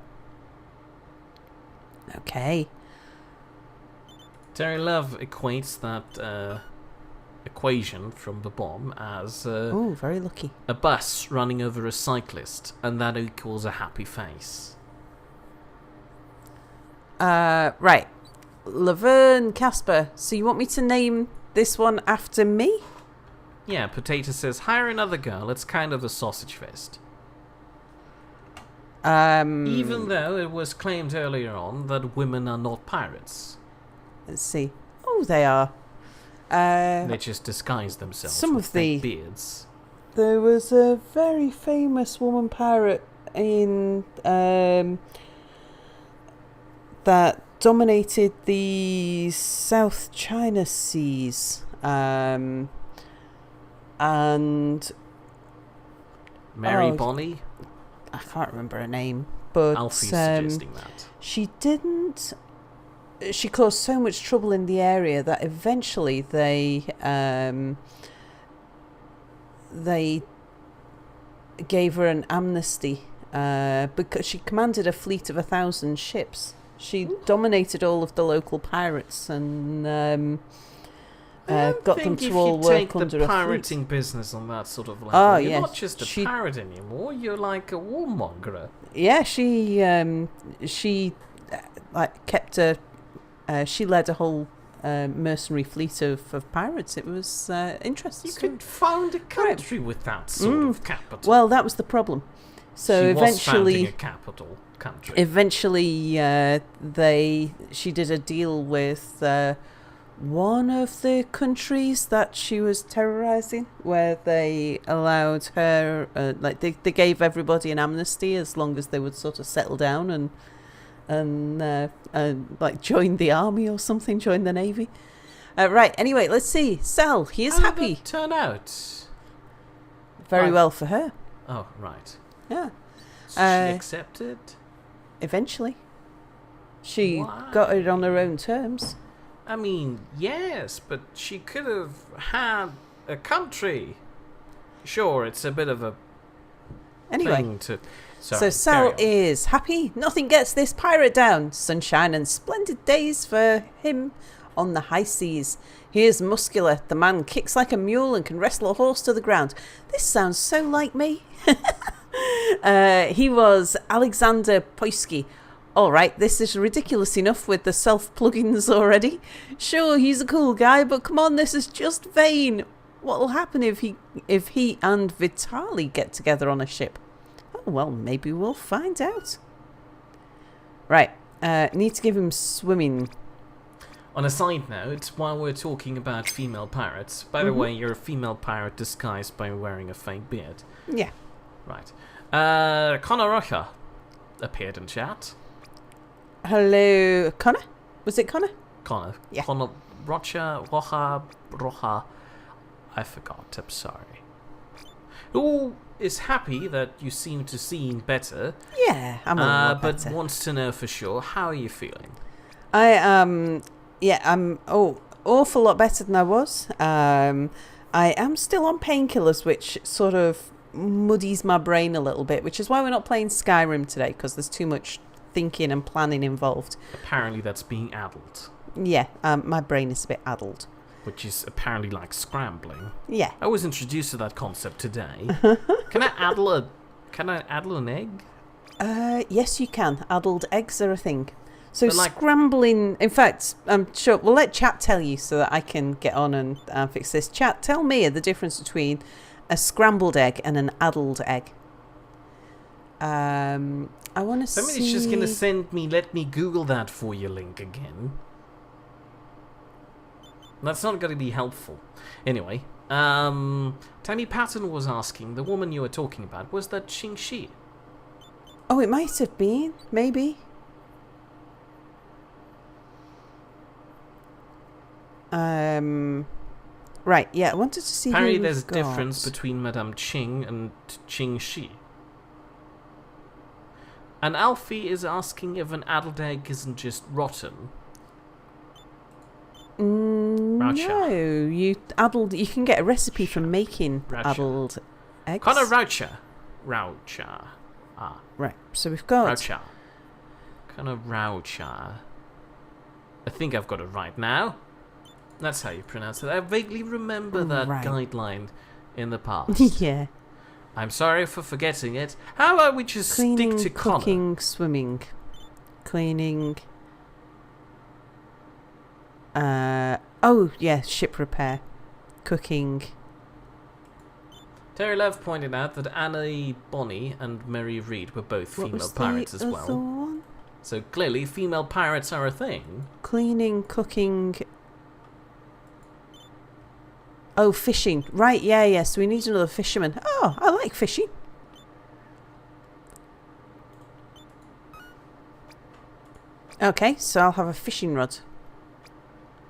Okay. Terry Love equates that equation from the bomb as Oh, very lucky. a bus running over a cyclist, and that equals a happy face. Right. Laverne Casper. So you want me to name this one after me? Yeah, Potato says, hire another girl, it's kind of a sausage fest. Even though it was claimed earlier on that women are not pirates. Let's see. Oh, they are. They just disguise themselves some with of fake the- beards. There was a very famous woman pirate in that dominated the South China Seas, and Mary Oh, Bonny? I can't remember her name, but Alfie's suggesting that. she didn't. She caused so much trouble in the area that eventually they gave her an amnesty because she commanded a fleet of 1,000 ships. She dominated all of the local pirates and got them to all work under the a fleet. pirating business on that sort of level. Oh, you're yes, not just a she- pirate anymore. You're like a warmonger. Yeah, she kept a. She led a whole mercenary fleet of pirates. It was interesting. You could found a country with that sort of capital. Well, that was the problem. So she was founding eventually, a capital country. she did a deal with one of the countries that she was terrorizing, where they allowed her, they gave everybody an amnesty as long as they would sort of settle down and like join the army or something, join the navy. Right. Anyway, let's see. Sal, he is How happy. did that turn out? Very Right. well for her. Oh, right. Yeah. So she accepted? Eventually, she Why? got it on her own terms. I mean, yes, but she could have had a country. Sure, it's a bit of a Anyway. thing to... So Sorry, Sal carry on. is happy. Nothing gets this pirate down. Sunshine and splendid days for him on the high seas. He is muscular. The man kicks like a mule and can wrestle a horse to the ground. This sounds so like me. He was Alexander Poisky. All right, this is ridiculous enough with the self-plugins already. Sure, he's a cool guy, but come on, this is just vain. What'll happen if he and Vitali get together on a ship? well, maybe we'll find out. Right. Need to give him swimming. On a side note, while we're talking about female pirates, by the way, you're a female pirate disguised by wearing a fake beard. Yeah. Right. Connor Rocha appeared in chat. Hello, Connor? Was it Connor? Connor. Yeah. Connor Rocha. I forgot, I'm sorry. Who is happy that you seem to seem better, Yeah, I'm a lot but better. wants to know for sure, how are you feeling? I'm awful lot better than I was. I am still on painkillers, which sort of muddies my brain a little bit, which is why we're not playing Skyrim today, because there's too much thinking and planning involved. Apparently that's being addled, Yeah, my brain is a bit addled. which is apparently like scrambling. Yeah. I was introduced to that concept today. Can I addle an egg? Yes, you can. Addled eggs are a thing. So But, like- scrambling... In fact, I'm sure... We'll let chat tell you so that I can get on and fix this. Chat, tell me the difference between a scrambled egg and an addled egg. I want to see... Somebody's just going to let me Google that for you, Link, again. That's not going to be helpful. Anyway, Tammy Patton was asking, the woman you were talking about, was that Xing Shi? Oh, it might have been. Maybe. Right, yeah, I wanted to see Apparently who there's we've a got. difference between Madame Qing and Xing Shi. And Alfie is asking if an addled egg isn't just rotten. Raucha. No, you can get a recipe for making Raucha. addled eggs. Connor Raucha. Right, so we've got... Raucha. Connor Raucha. I think I've got it right now. That's how you pronounce it. I vaguely remember that Right. guideline in the past. Yeah. I'm sorry for forgetting it. How about we just Cleaning, stick to Connor? cooking, swimming. Cleaning... oh, yeah, ship repair. Cooking. Terry Love pointed out that Annie Bonny and Mary Reed were both What female was pirates the as other well. one? So clearly female pirates are a thing. Cleaning, cooking... Oh, fishing. Right, yeah, so we need another fisherman. Oh, I like fishing. Okay, so I'll have a fishing rod.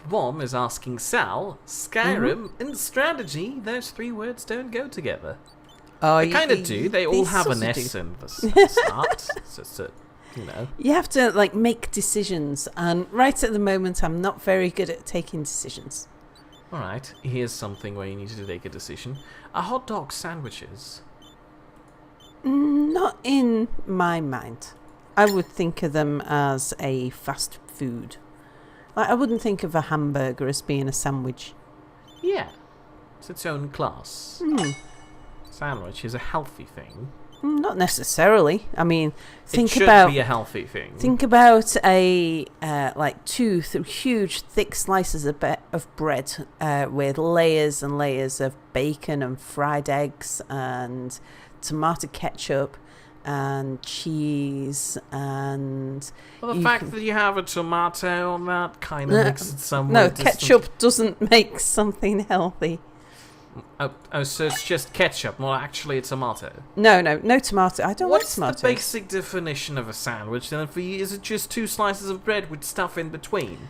Wom is asking Sal, Skyrim and strategy, those three words don't go together. Oh, They kind of do. They all have an sort of S do. in the start. So, you know. You have to, like, make decisions. And right at the moment, I'm not very good at taking decisions. Alright, here's something where you need to take a decision. Are hot dog sandwiches? Not in my mind. I would think of them as a fast food. Like, I wouldn't think of a hamburger as being a sandwich. Yeah. It's its own class. Hmm. Sandwich is a healthy thing. Not necessarily. I mean, It should be a healthy thing. Think about a like two huge thick slices of bread with layers and layers of bacon and fried eggs and tomato ketchup and cheese and... Well, the fact that you have a tomato on that kind of makes it somewhat No, distant. ketchup doesn't make something healthy. Oh, so it's just ketchup, well actually it's tomato. No tomato. I don't What's like the tomatoes. basic definition of a sandwich then for you? Is it just two slices of bread with stuff in between?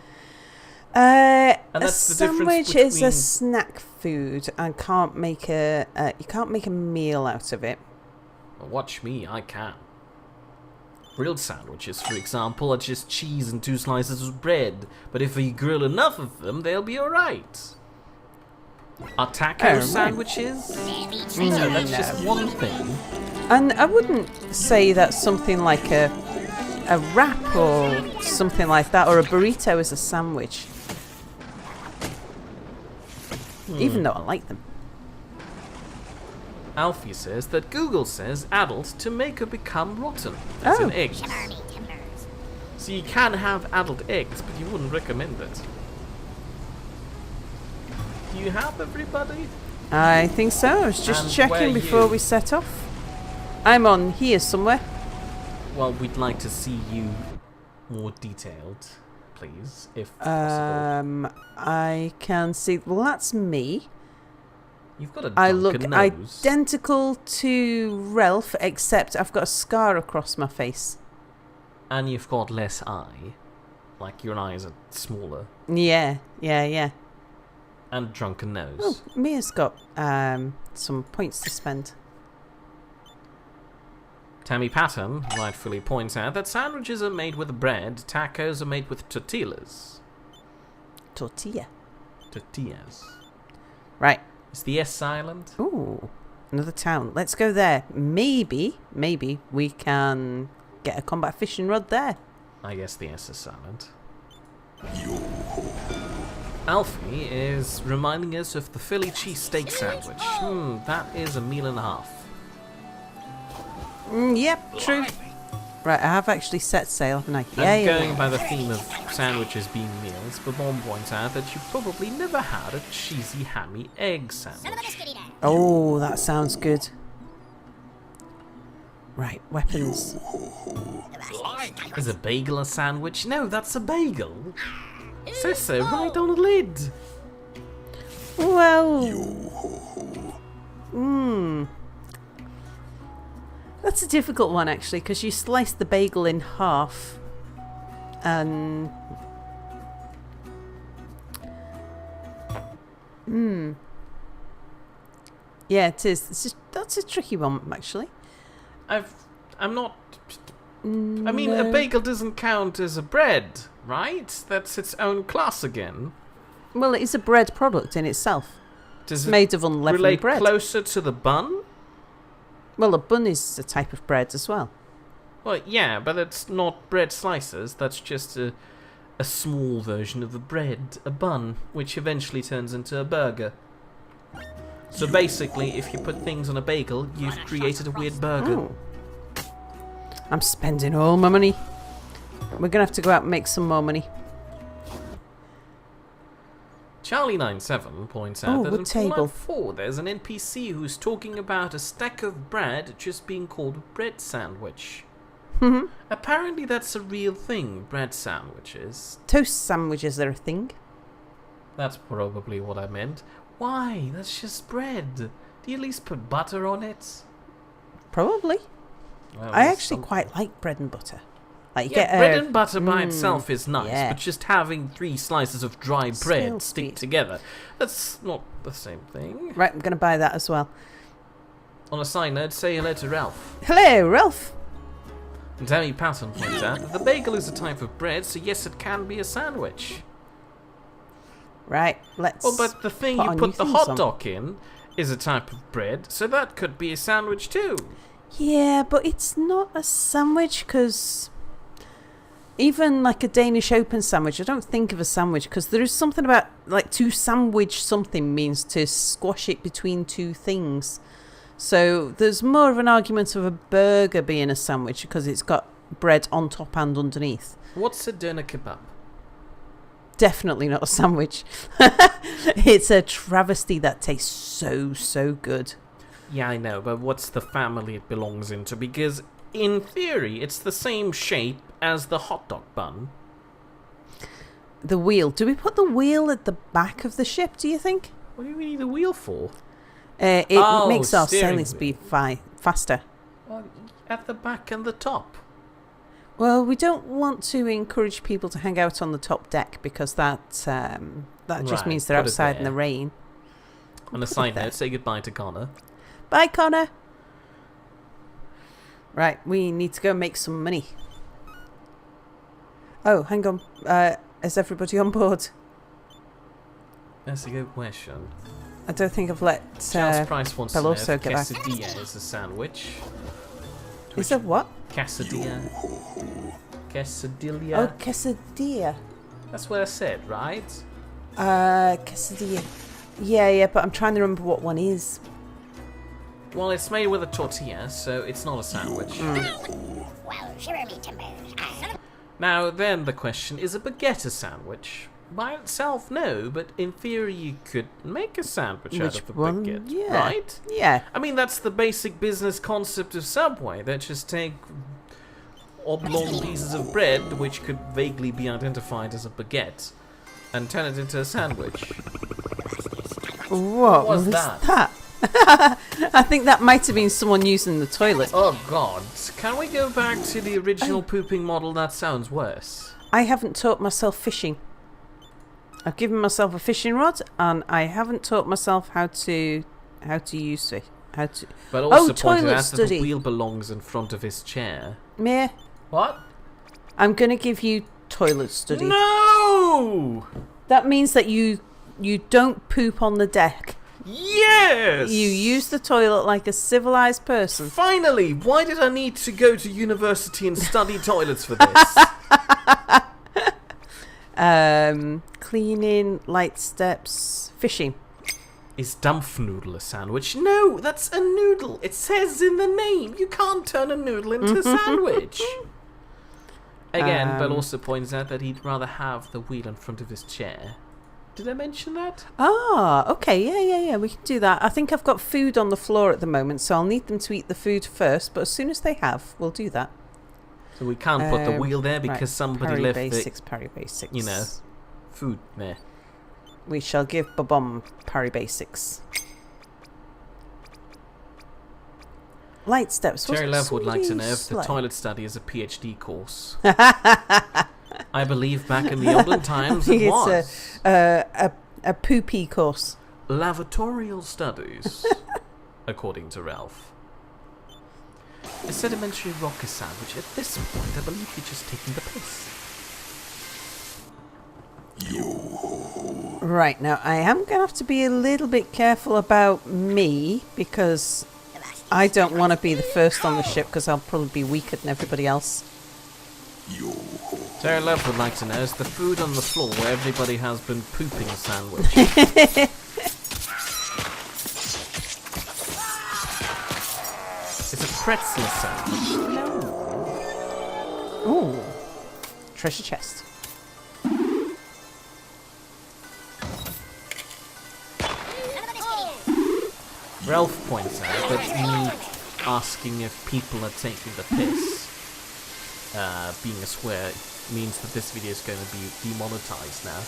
A that's the difference sandwich is between- a snack food and can't make you can't make a meal out of it. Well, watch me, I can. Real sandwiches, for example, are just cheese and two slices of bread. But if you grill enough of them, they'll be alright. Are taco right. sandwiches? No, that's just one thing. And I wouldn't say that something like a wrap or something like that, or a burrito is a sandwich. Even though I like them. Alfie says that Google says adult to make or become rotten. As in Oh. eggs. Shiver me timbers. So you can have adult eggs, but you wouldn't recommend it. Do you have everybody? I think so. I was just And checking where before you? we set off. I'm on here somewhere. Well, we'd like to see you more detailed, please, if possible. I can see. Well, that's me. You've got a I Duncan look nose. identical to Ralph, except I've got a scar across my face. And you've got less eye. Like, your eyes are smaller. Yeah. And drunken nose. Oh, Mia's got some points to spend. Tammy Patton rightfully points out that sandwiches are made with bread, tacos are made with tortillas. Tortilla. Tortillas. Right. Is the S silent? Ooh, another town. Let's go there. Maybe we can get a combat fishing rod there. I guess the S is silent. Alfie is reminding us of the Philly cheesesteak sandwich. That is a meal and a half. Yep, true. Right, I have actually set sail, haven't I? And going by the theme of sandwiches being meals, but Mom points out that you probably never had a cheesy hammy egg sandwich. Oh, that sounds good. Right, weapons. Is a bagel a sandwich? No, that's a bagel. It says so right on the lid. Well, that's a difficult one actually, because you slice the bagel in half, and yeah, it is. That's a tricky one actually. I'm not. I mean, a bagel doesn't count as a bread, right? That's its own class again. Well, it is a bread product in itself. Does It's made of unleavened relate bread. closer to the bun? Well, a bun is a type of bread as well. Well, yeah, but it's not bread slices. That's just a small version of a bread, a bun, which eventually turns into a burger. So basically, if you put things on a bagel, you've created a weird burger. Ooh. I'm spending all my money. We're gonna have to go out and make some more money. Charlie97 points out that wood in table. Fallout 4 there's an NPC who's talking about a stack of bread just being called bread sandwich. Apparently that's a real thing, bread sandwiches. Toast sandwiches are a thing. That's probably what I meant. Why? That's just bread. Do you at least put butter on it? Probably. Well, I there's actually some- quite like bread and butter. Like you Yeah, get bread and butter by itself is nice, yeah. but just having 3 slices of dry bread Still stick sweet. together, that's not the same thing. Right, I'm gonna buy that as well. On a side note, say hello to Ralph. Hello, Ralph. And Tammy Patton points out that the bagel is a type of bread, so yes, it can be a sandwich. Right, let's. Well, but the thing put you our put new the things hot on. dog in is a type of bread, so that could be a sandwich too. Yeah, but it's not a sandwich because even like a Danish open sandwich, I don't think of a sandwich because there is something about like to sandwich something means to squash it between two things. So there's more of an argument of a burger being a sandwich because it's got bread on top and underneath. What's a doner kebab? Definitely not a sandwich. It's a travesty that tastes so good. Yeah, I know, but what's the family it belongs into? Because in theory, it's the same shape as the hot dog bun. The wheel. Do we put the wheel at the back of the ship, do you think? What do we need a wheel for? It Oh, makes our steering sailing wheel. speed faster. Well, at the back and the top. Well, we don't want to encourage people to hang out on the top deck because that just Right, means they're put it outside in there. the rain. On a side note, say goodbye to Connor. Bye, Connor. Right, we need to go make some money. Oh, hang on. Is everybody on board? That's a good question. I don't think I've let Charles Price wants to know Peloso if get back. quesadilla is a sandwich. Is that what? Quesadilla. Quesadilla. Oh, quesadilla. That's what I said, right? Quesadilla. Yeah, but I'm trying to remember what one is. Well, it's made with a tortilla, so it's not a sandwich. Well, shiver me timbers. Now, then the question, is a baguette a sandwich? by itself, no, but in theory you could make a sandwich out Which of a one? baguette, Yeah. right? Yeah. I mean, that's the basic business concept of Subway. They just take oblong pieces of bread, which could vaguely be identified as a baguette, and turn it into a sandwich. What was was that? that? I think that might have been someone using the toilet. Oh god, can we go back to the original pooping model? That sounds worse. I haven't taught myself fishing. I've given myself a fishing rod, and I haven't taught myself how to use it. But also pointed toilet out that the study. wheel belongs in front of his chair. Meh. What? I'm going to give you toilet study. No! That means that you don't poop on the deck. Yes! You use the toilet like a civilized person. Finally! Why did I need to go to university and study toilets for this? Cleaning, light steps, fishing. Is Dampfnudel a sandwich? No, that's a noodle. It says in the name. You can't turn a noodle into a sandwich. Again, Bell also points out that he'd rather have the wheel in front of his chair. Did I mention that? Ah, okay, yeah, we can do that. I think I've got food on the floor at the moment, so I'll need them to eat the food first, but as soon as they have, we'll do that. So we can't put the wheel there because right, somebody left parry basics. the, food there. We shall give Bobom parry basics. Light steps. Terry Love would like to know if the Somebody's toilet study is a PhD course. I believe back in the olden times it was. a poopy course. Lavatorial studies, according to Ralph. A sedimentary rocker sandwich. At this point, I believe you're just taking the piss. Right, now I am going to have to be a little bit careful about me because I don't want to be the first on the ship because I'll probably be weaker than everybody else. Terry Love would like to know, is the food on the floor where everybody has been pooping a sandwich? It's a pretzel sandwich. No. Ooh. Treasure chest. Ralph points out that me asking if people are taking the piss, being a swear, means that this video is going to be demonetized now.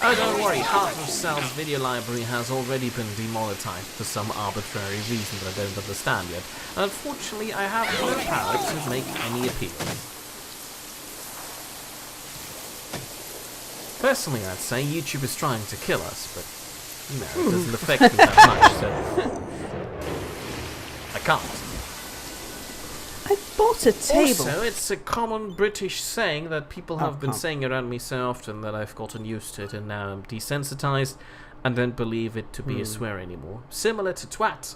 Oh, don't worry, half of Sal's video library has already been demonetized for some arbitrary reason that I don't understand yet. Unfortunately, I have no power to make any appeal. Personally, I'd say YouTube is trying to kill us, but, you know, it doesn't affect me that much, so I can't. I bought a table. Also, it's a common British saying that people have been saying around me so often that I've gotten used to it and now I'm desensitized and don't believe it to be a swear anymore. Similar to twat.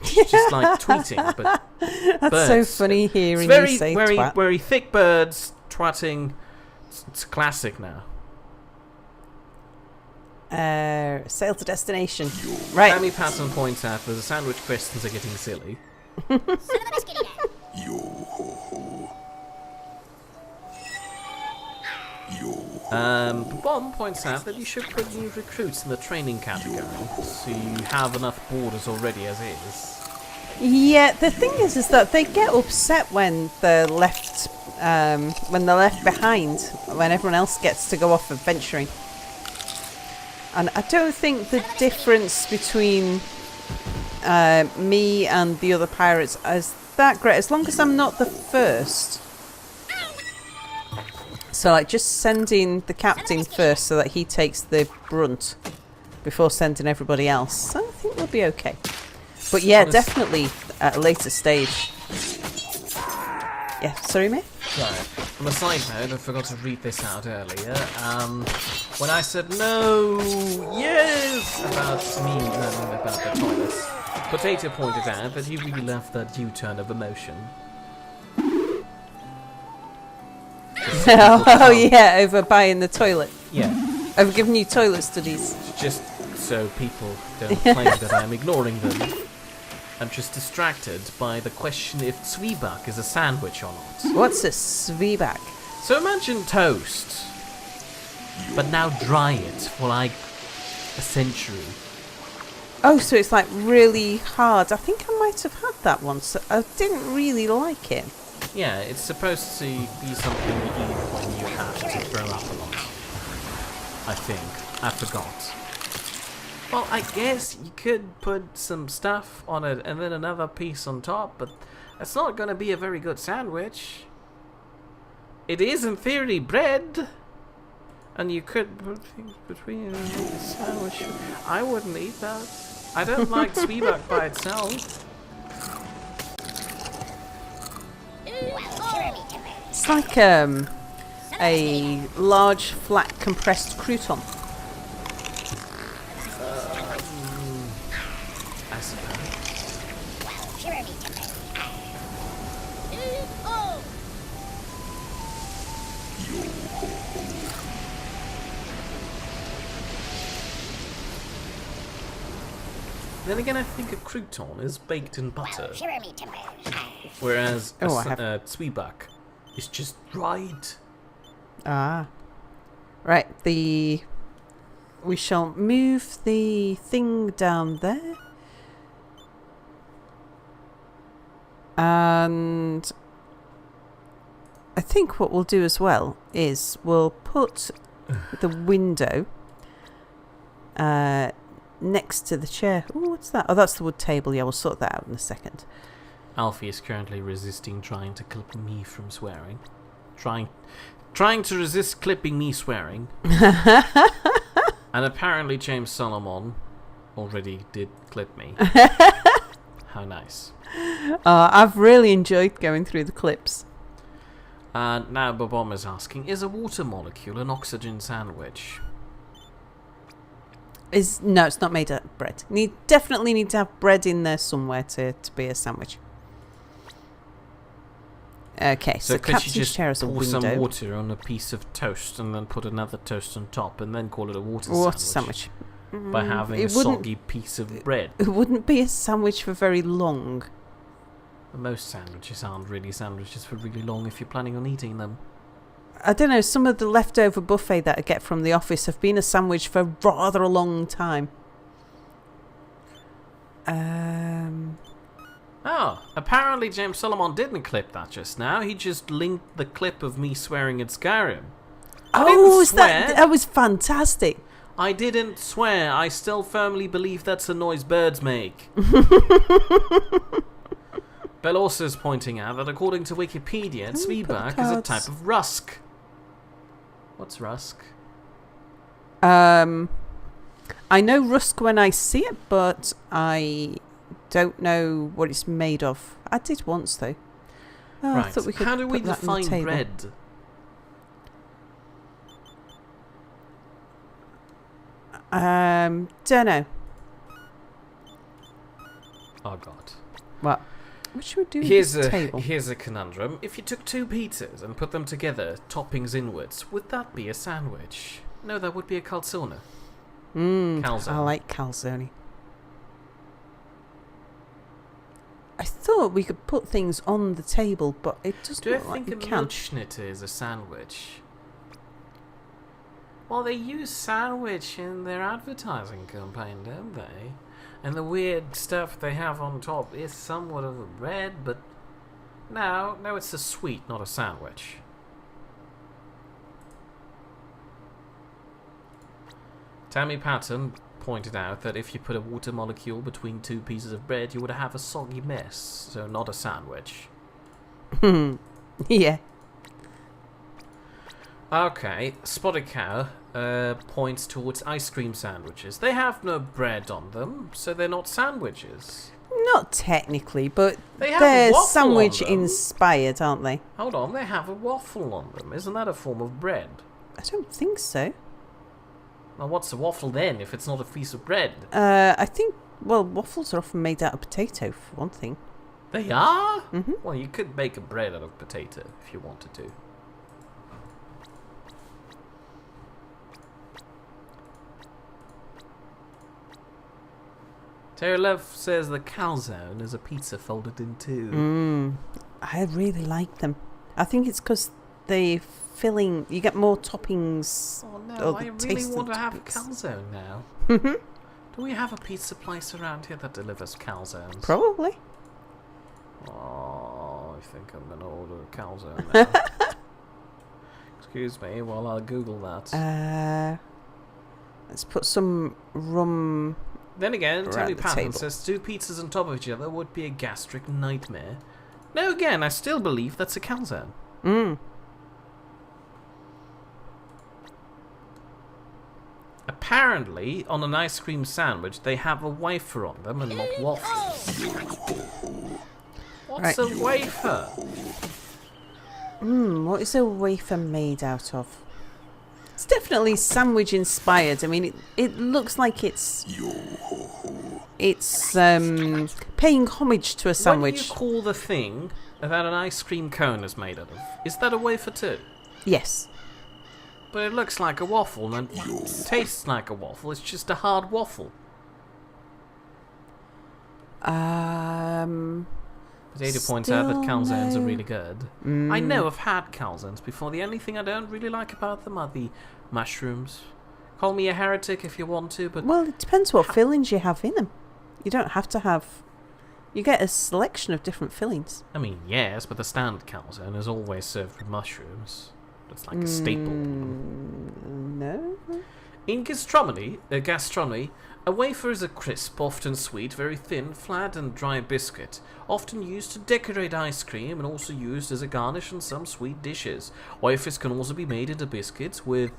Just like tweeting, but That's birds. so funny hearing It's you say very, twat. very thick birds, twatting. It's a classic now. Sail to destination. Right. Sammy Patton points out that the sandwich questions are getting silly. Bomb points out that you should put new recruits in the training category, so you have enough borders already as is. Yeah, the thing is that they get upset when they're left behind, when everyone else gets to go off adventuring. And I don't think the difference between me and the other pirates is that great, as long as I'm not the first. So, like, just sending the captain first so that he takes the brunt before sending everybody else. I think we'll be okay. But yeah, definitely at a later stage. Yeah, sorry, mate? Right. On a side note, I forgot to read this out earlier. When I said no, yes, about me learning about the toilets, Potato pointed out that he really loved that U-turn of emotion. Oh yeah, over buying the toilet. Yeah. Over giving you toilet studies. Just so people don't claim that I'm ignoring them. I'm just distracted by the question if Zwieback is a sandwich or not. What's a Zwieback? So imagine toast. but now dry it for like a century. Oh, so it's like really hard. I think I might have had that once. I didn't really like it. Yeah, it's supposed to be something you eat when you have to throw up a lot. I think. I forgot. Well, I guess you could put some stuff on it and then another piece on top, but that's not going to be a very good sandwich. It is, in theory, bread. And you could put things between and make a sandwich. I wouldn't eat that. I don't like zwieback by itself. It's like a large, flat, compressed crouton. I suppose. Well, shiver me timbers. Then again, I think a crouton is baked in Well, butter, shiver me timbers. whereas a Oh, I have- zwieback is just dried. Ah. Right, we shall move the thing down there. And I think what we'll do as well is we'll put the window next to the chair. Oh, what's that? Oh, that's the wood table. Yeah, we'll sort that out in a second. Alfie is currently resisting trying to clip me from swearing. Trying to resist clipping me swearing. And apparently James Solomon already did clip me. How nice. I've really enjoyed going through the clips. Now Bobom is asking, is a water molecule an oxygen sandwich? No, it's not made out of bread. Definitely need to have bread in there somewhere to be a sandwich. Okay, so could you Captain's just chair is a pour window. some water on a piece of toast and then put another toast on top and then call it a water sandwich. by having a It wouldn't- soggy piece of bread? It wouldn't be a sandwich for very long. Most sandwiches aren't really sandwiches for really long if you're planning on eating them. I don't know, some of the leftover buffet that I get from the office have been a sandwich for rather a long time. Oh, apparently James Solomon didn't clip that just now. He just linked the clip of me swearing at Skyrim. I didn't Oh, swear. that was fantastic. I didn't swear. I still firmly believe that's a noise birds make. Bell also is pointing out that according to Wikipedia, zwieback is a type of rusk. What's rusk? I know rusk when I see it, but I don't know what it's made of. I did once though. Oh, Right. I thought we could How do we put that on the define table. bread? Don't know. Oh God. What? What should we do Here's with the table? Here's a conundrum. If you took two pizzas and put them together, toppings inwards, would that be a sandwich? No, that would be a calzone. Calzone. I like calzone. I thought we could put things on the table, but it doesn't Do I look like think we a can. Milchschnitte is a sandwich? Well, they use sandwich in their advertising campaign, don't they? And the weird stuff they have on top is somewhat of a bread, but no, it's a sweet, not a sandwich. Tammy Patton pointed out that if you put a water molecule between two pieces of bread, you would have a soggy mess, so not a sandwich. Yeah. Okay, Spotted Cow points towards ice cream sandwiches. They have no bread on them, so they're not sandwiches. Not technically, but They have they're a waffle sandwich on them. inspired, aren't they? Hold on, they have a waffle on them. Isn't that a form of bread? I don't think so. Now, what's a waffle then, if it's not a piece of bread? I think, well, waffles are often made out of potato, for one thing. They are? Mm-hmm. Well, you could make a bread out of potato if you wanted to. Terry Love says the calzone is a pizza folded in two. I really like them. I think it's because they filling. You get more toppings. Oh no, Oh, I the really taste want of to have toppings. calzone now. Do we have a pizza place around here that delivers calzones? Probably. Oh, I think I'm going to order a calzone now. Excuse me while I Google that. Let's put some rum. Then again, Tammy around the Patton table. says 2 pizzas on top of each other would be a gastric nightmare. No, again, I still believe that's a calzone. Apparently, on an ice cream sandwich, they have a wafer on them and not waffles. What's Right. a wafer? What is a wafer made out of? It's definitely sandwich inspired. I mean, it looks like it's paying homage to a What sandwich. do you call the thing that an ice cream cone is made out of? Is that a wafer too? Yes. But it looks like a waffle and tastes like a waffle. It's just a hard waffle. Potato points out that Still calzones are no. really good. I know I've had calzones before. The only thing I don't really like about them are the mushrooms. Call me a heretic if you want to, but Well, it depends what fillings you have in them. You don't have to have. You get a selection of different fillings. I mean, yes, but the standard calzone is always served with mushrooms. It's like a staple. No. In gastronomy, a wafer is a crisp, often sweet, very thin, flat and dry biscuit, often used to decorate ice cream and also used as a garnish in some sweet dishes. Wafers can also be made into biscuits with...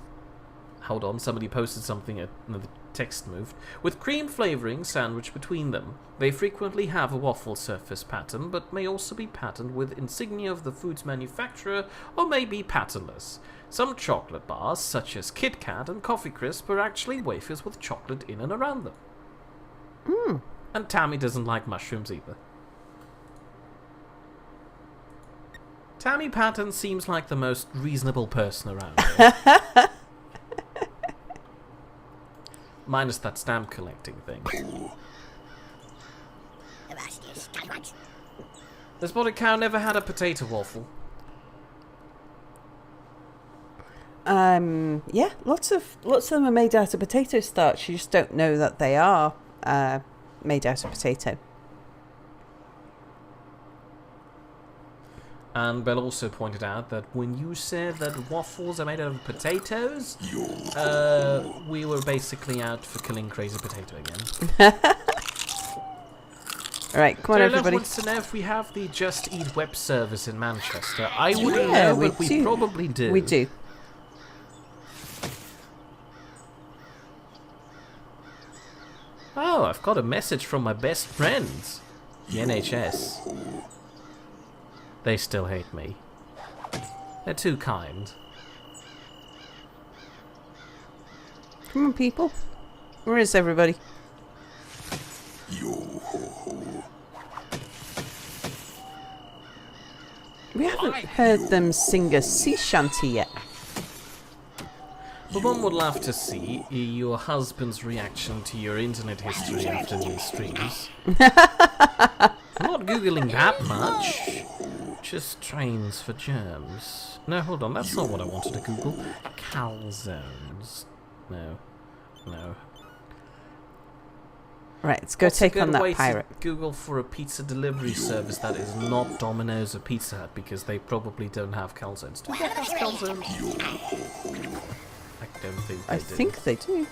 Hold on, somebody posted something, the text moved. With cream flavouring sandwiched between them. They frequently have a waffle surface pattern, but may also be patterned with insignia of the food's manufacturer, or may be patternless. Some chocolate bars, such as Kit Kat and Coffee Crisp, are actually wafers with chocolate in and around them. And Tammy doesn't like mushrooms either. Tammy Patton seems like the most reasonable person around here. Minus that stamp collecting thing. The spotted cow never had a potato waffle. Yeah, lots of them are made out of potato starch. You just don't know that they are made out of potato. And Belle also pointed out that when you said that waffles are made out of potatoes, we were basically out for killing Crazy Potato again. All right, come on, Love everybody. wants to know if we have the Just Eat web service in Manchester. I wouldn't Yeah, know, we but we do. probably do. We do. Oh, I've got a message from my best friends, the NHS. They still hate me. They're too kind. Come on, people. Where is everybody? We haven't heard them sing a sea shanty yet. But one would love to see your husband's reaction to your internet history after these streams. I'm not Googling that much. Just trains for germs. No, hold on, that's not what I wanted to Google. Calzones. No. Right, let's go What's a take good on way that pirate. to Google for a pizza delivery service that is not Domino's or Pizza Hut, because they probably don't have calzones. Do they have calzones? I don't think they I do. think they do.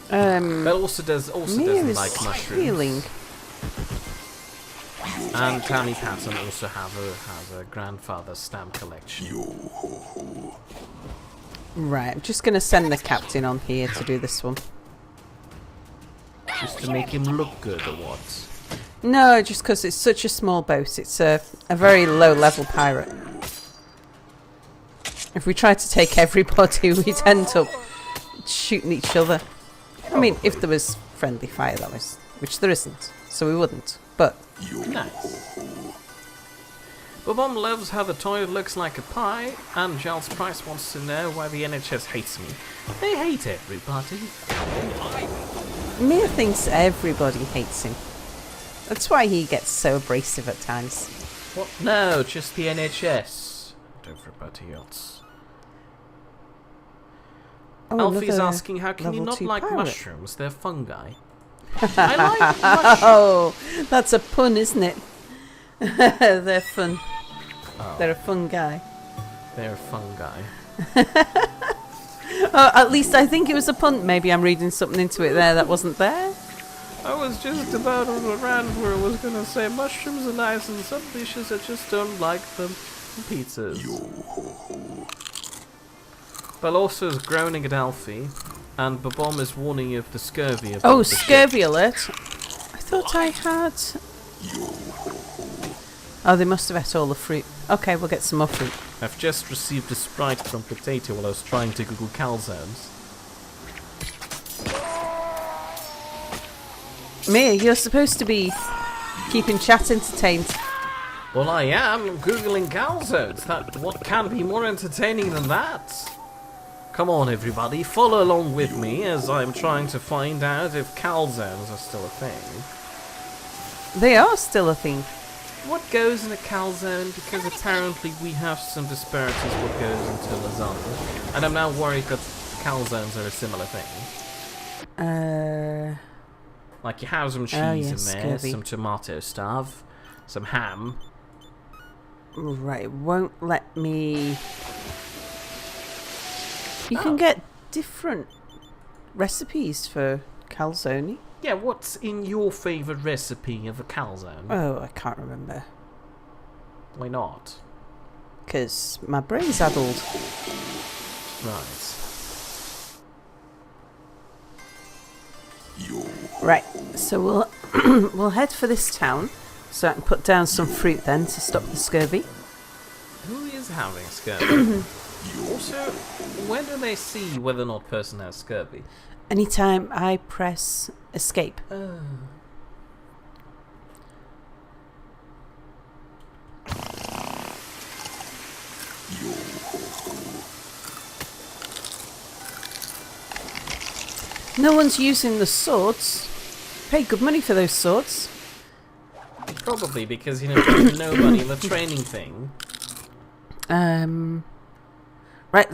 But also Mia doesn't is like mushrooms. healing. And Tammy Patton also have a grandfather's stamp collection. Right, I'm just going to send the captain on here to do this one. Just to make him look good or what? No, just because it's such a small boat. It's a very low-level pirate. If we tried to take everybody, we'd end up shooting each other. I mean, if there was friendly fire, that was, which there isn't, so we wouldn't. But Nice. But Mom loves how the toilet looks like a pie, and Giles Price wants to know why the NHS hates me. They hate everybody. Mia thinks everybody hates him. That's why he gets so abrasive at times. What? No, just the NHS. Don't worry about the yachts. Oh, Alfie's another asking, how can you level not 2 like pirate. mushrooms? They're fungi. I like mushrooms. Oh, that's a pun, isn't it? They're fun. Oh, They're a fun guy. they're fungi. Oh, at least I think it was a pun. Maybe I'm reading something into it there that wasn't there. I was just about on a rant where I was going to say mushrooms are nice and some dishes I just don't like them. Pizzas. Belosso's groaning at Alfie, and Babom is warning you of the scurvy of Oh, the scurvy ship. alert. I thought I had... Oh, they must have ate all the fruit. Okay, we'll get some more fruit. I've just received a sprite from Potato while I was trying to Google calzones. Mia, you're supposed to be keeping chat entertained. Well, I am Googling calzones. What can be more entertaining than that? Come on, everybody, follow along with me as I'm trying to find out if calzones are still a thing. They are still a thing. What goes in a calzone? Because apparently we have some disparities what goes into lasagna. And I'm now worried that calzones are a similar thing. Like you have some cheese in there, scurvy. some tomato stuff, some ham. Right, it won't let me... You can get different recipes for calzone. Yeah, what's in your favourite recipe of a calzone? Oh, I can't remember. Why not? Because my brain's addled. Right. Right, so we'll we'll head for this town, so I can put down some fruit then to stop the scurvy. Who is having scurvy? Also, when do they see whether or not person has scurvy? Anytime I press escape. No one's using the swords. Pay good money for those swords. Probably because, there's nobody in the training thing. Right,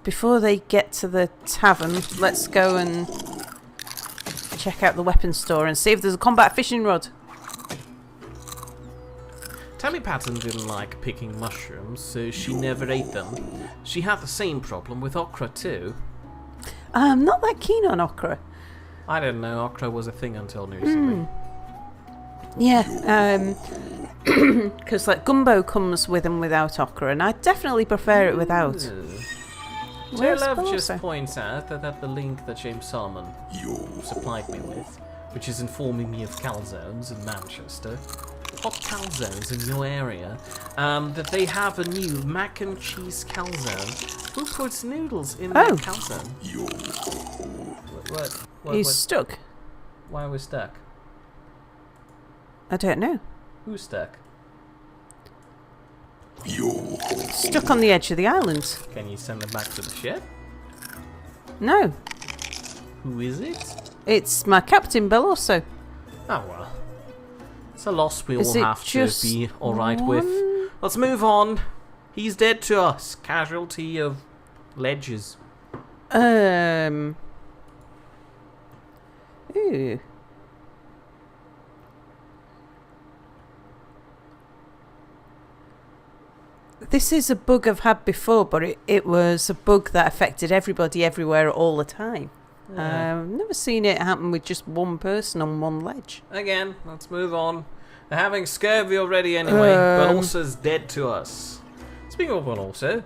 before they get to the tavern, let's go and check out the weapons store and see if there's a combat fishing rod. Tammy Patton didn't like picking mushrooms, so she never ate them. She had the same problem with okra too. I'm not that keen on okra. I didn't know okra was a thing until recently. Yeah, because like gumbo comes with and without okra, and I definitely prefer it without. Joe Where's Love Pelosa? just points out that at the link that James Solomon supplied me with, which is informing me of calzones in Manchester, hot calzones in your area, that they have a new mac and cheese calzone. Who puts noodles in that calzone? What? He's stuck. Why are we stuck? I don't know. Who's stuck? Stuck on the edge of the island. Can you send them back to the ship? No, Who is it? it's my captain Belloso. Oh well. It's a loss we Is all it have to just be alright with. one? Let's move on. He's dead to us. Casualty of ledges. Ooh. This is a bug I've had before, but it was a bug that affected everybody everywhere all the time. I've never seen it happen with just one person on one ledge. Again, let's move on. They're having scurvy already anyway, but Ulcer's dead to us. Speaking of also,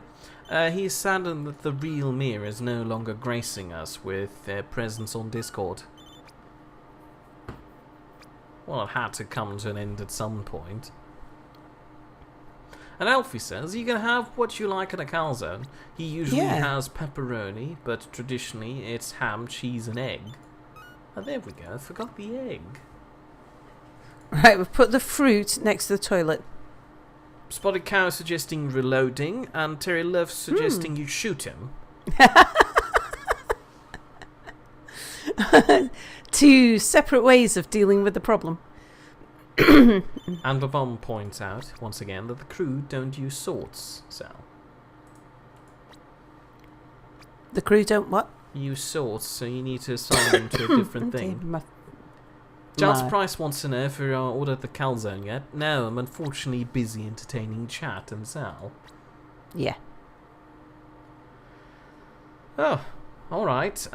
he's saddened that the real Mir is no longer gracing us with their presence on Discord. Well, it had to come to an end at some point. And Alfie says, you can have what you like in a calzone. He usually has pepperoni, but traditionally it's ham, cheese and egg. Oh, there we go, I forgot the egg. Right, we've put the fruit next to the toilet. Spotted Cow suggesting reloading, and Terry Love suggesting you shoot him. Two separate ways of dealing with the problem. And the bomb points out, once again, that the crew don't use swords, Sal. The crew don't what? Use swords, so you need to assign them to a different thing. Giles Price wants to know if we are ordered the calzone yet. No, I'm unfortunately busy entertaining Chat and Sal. Yeah. Oh, alright.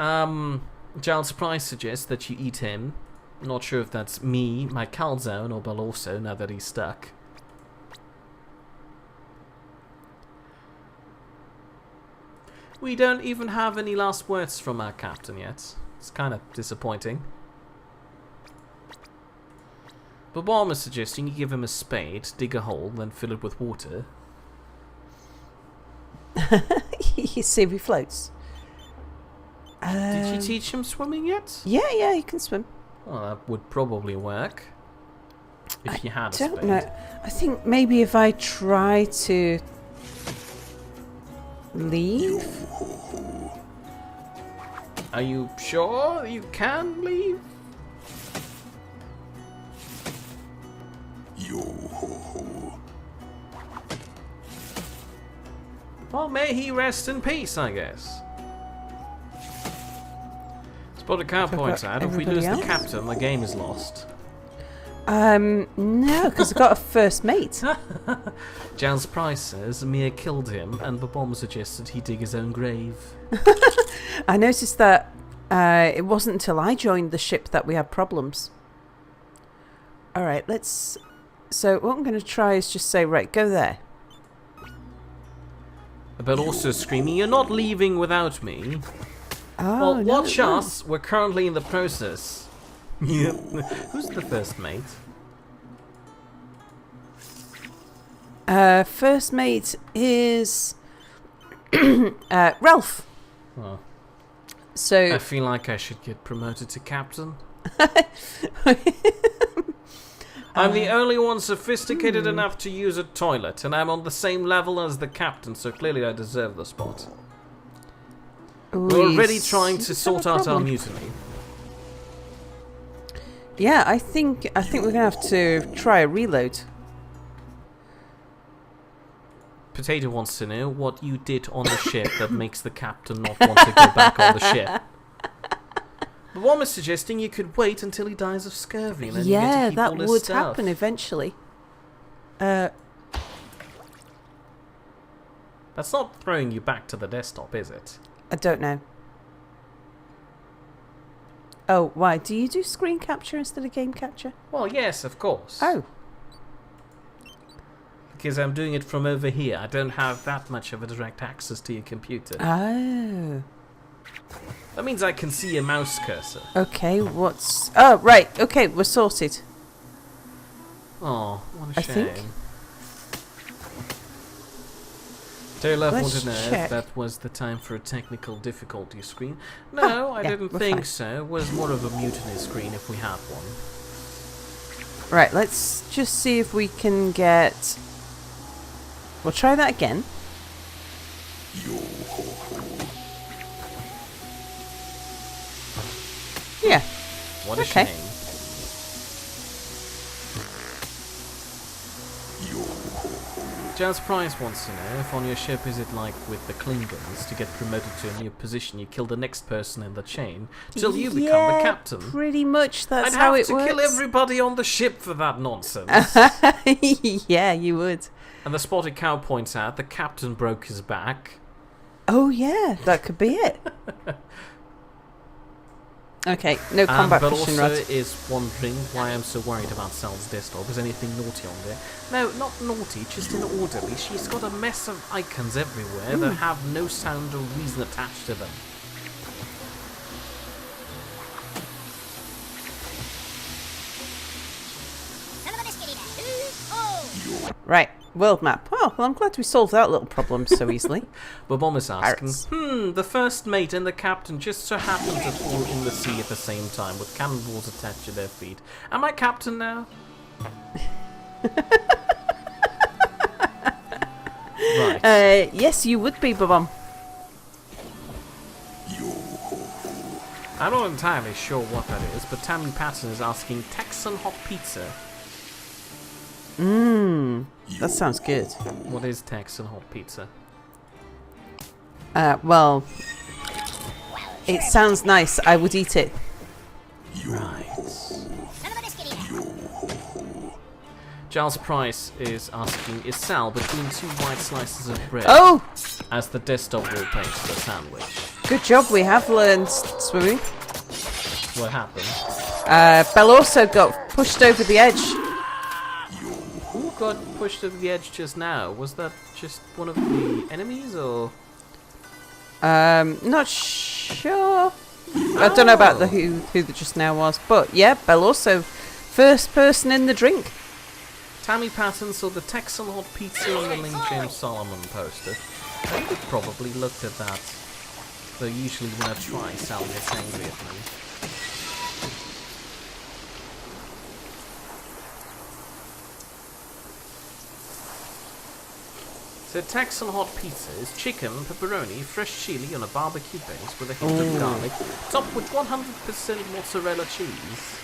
Giles Price suggests that you eat him. Not sure if that's me, my calzone, or Balorso, now that he's stuck. We don't even have any last words from our captain yet. It's kind of disappointing. But Bomb is suggesting you give him a spade, dig a hole, then fill it with water. You see if he floats. Did you teach him swimming yet? Yeah, he can swim. Well, that would probably work. If you had a spade. I don't know. I think maybe if I try to leave. Are you sure you can leave? Well, may he rest in peace, I guess. Spotted Cow points out, if we lose the captain, the game is lost. No, because I've got a first mate. Giles Price says Mia killed him, and the bomb suggested he dig his own grave. I noticed that it wasn't until I joined the ship that we had problems. Alright, let's... So what I'm going to try is just say, right, go there. But also screaming, you're not leaving without me. Oh, well, no, watch no. us. We're currently in the process. Who's the first mate? First mate is Ralph. Oh, So I feel like I should get promoted to captain. I'm the only one sophisticated enough to use a toilet, and I'm on the same level as the captain, so clearly I deserve the spot. We're already trying to sort out our mutiny. Yeah, I think we're gonna have to try a reload. Potato wants to know what you did on the ship that makes the captain not want to go back on the ship. The one is suggesting you could wait until he dies of scurvy, and then you get to keep that all his would stuff. happen eventually. That's not throwing you back to the desktop, is it? I don't know. Oh, why? Do you do screen capture instead of game capture? Well, yes, of course. Oh. Because I'm doing it from over here. I don't have that much of a direct access to your computer. Oh. That means I can see a mouse cursor. Okay, what's... Oh, right. Okay, we're sorted. Oh, what a I shame. think. Taylor Let's wanted to know check. if that was the time for a technical difficulty screen. No, I yeah, didn't we're think fine. so. It was more of a mutiny screen if we had one. Right, let's just see if we can get... We'll try that again. Yeah. What a Okay. shame. Jazz Price wants to know if on your ship is it like with the Klingons, to get promoted to a new position you kill the next person in the chain till you become the captain. Pretty much that's I'd how have it to works. kill everybody on the ship for that nonsense. Yeah, you would. And the Spotted Cow points out the captain broke his back. Oh yeah, that could be it. Okay, no combat but fishing also rod. is wondering why I'm so worried about Sal's desktop. Is anything naughty on there? No, not naughty, just in orderly. She's got a mess of icons everywhere that have no sound or reason attached to them. Son of a biscuit eater. Oh! Right, world map. Oh, well, I'm glad we solved that little problem so easily. But Bomb is asking, Pirates. the first mate and the captain just so happened to fall in the sea at the same time with cannonballs attached to their feet. Am I captain now? Right. Yes, you would be, Babam. I'm not entirely sure what that is, but Tammy Patton is asking Texan hot pizza. Mmm. That sounds good. What is Texan hot pizza? Well, it sounds nice. I would eat it. Right. Giles Price is asking, is Sal between 2 white slices of bread Oh! as the desktop wallpaper for a sandwich? Good job, we have learned swimming. What happened? Belle also got pushed over the edge. Who got pushed over the edge just now? Was that just one of the enemies, or...? Not sure. I don't know about the who the just now was, but yeah, Belle also first person in the drink. Tammy Patton saw the Texan hot pizza on the link James Solomon posted. I would have probably looked at that. Though usually when I try, Sal gets angry at me. So Texan hot pizza is chicken, pepperoni, fresh chili on a barbecue base with a hint of garlic, topped with 100% mozzarella cheese.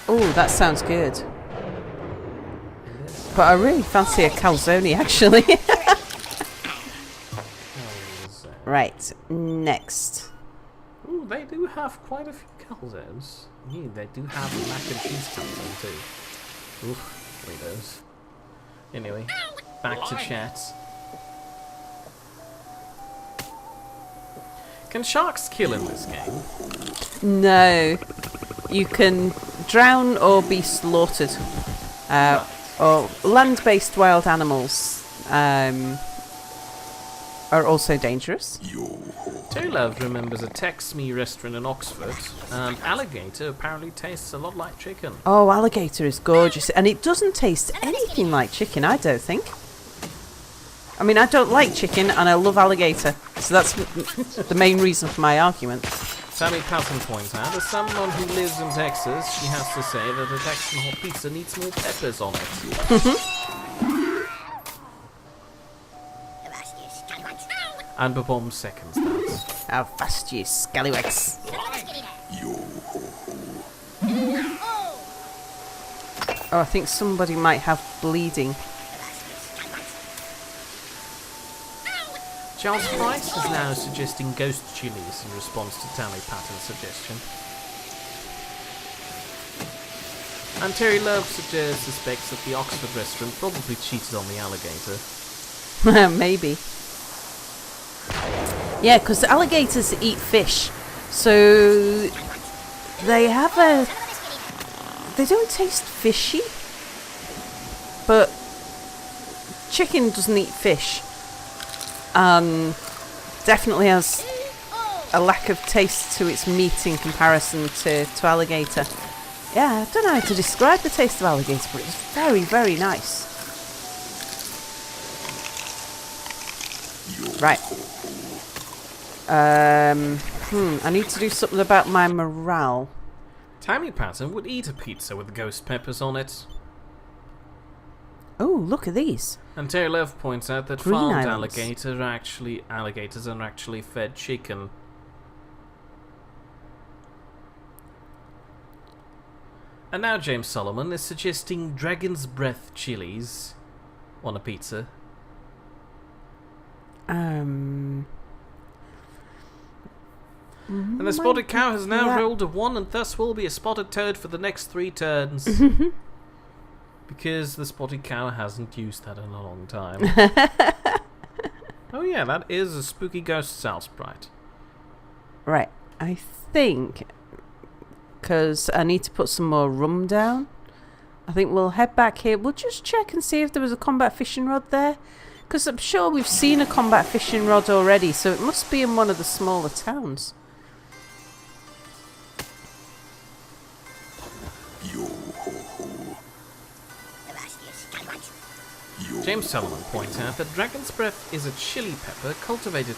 Oh, that sounds good. But I really fancy a calzone, actually. Right, next. Ooh, they do have quite a few calzones. Yeah, they do have a mac and cheese calzone too. Oof, Fritos. Anyway, back to chat. Can sharks kill in this game? No. You can drown or be slaughtered. Or land-based wild animals are also dangerous. Love remembers a Tex-Me restaurant in Oxford, and alligator apparently tastes a lot like chicken. Oh, alligator is gorgeous. And it doesn't taste anything like chicken, I don't think. I mean, I don't like chicken, and I love alligator. So that's the main reason for my argument. Sammy Patton points out, as someone who lives in Texas, she has to say that a Texan hot pizza needs more peppers on it. And Babom seconds that. How fast you scallywags. Oh, I think somebody might have bleeding. Charles Price is now suggesting ghost chilies in response to Tammy Patton's suggestion. And Terry Love suspects that the Oxford restaurant probably cheated on the alligator. Maybe. Yeah, because alligators eat fish. So they have a... They don't taste fishy. But chicken doesn't eat fish. Definitely has a lack of taste to its meat in comparison to alligator. Yeah, I don't know how to describe the taste of alligator, but it's very, very nice. Right. I need to do something about my morale. Tammy Patton would eat a pizza with ghost peppers on it. Oh, look at these. And Terry Love points out that Green farmed islands. alligators are actually fed chicken. And now James Solomon is suggesting dragon's breath chilies on a pizza. Mm, And the spotted cow has now that- rolled a 1 and thus will be a spotted toad for the next 3 turns. Because the spotted cow hasn't used that in a long time. Oh yeah, that is a spooky ghost Sal sprite. Right, I think, because I need to put some more rum down, I think we'll head back here. We'll just check and see if there was a combat fishing rod there. Because I'm sure we've seen a combat fishing rod already, so it must be in one of the smaller towns. James Solomon points out that dragon's breath is a chili pepper, cultivated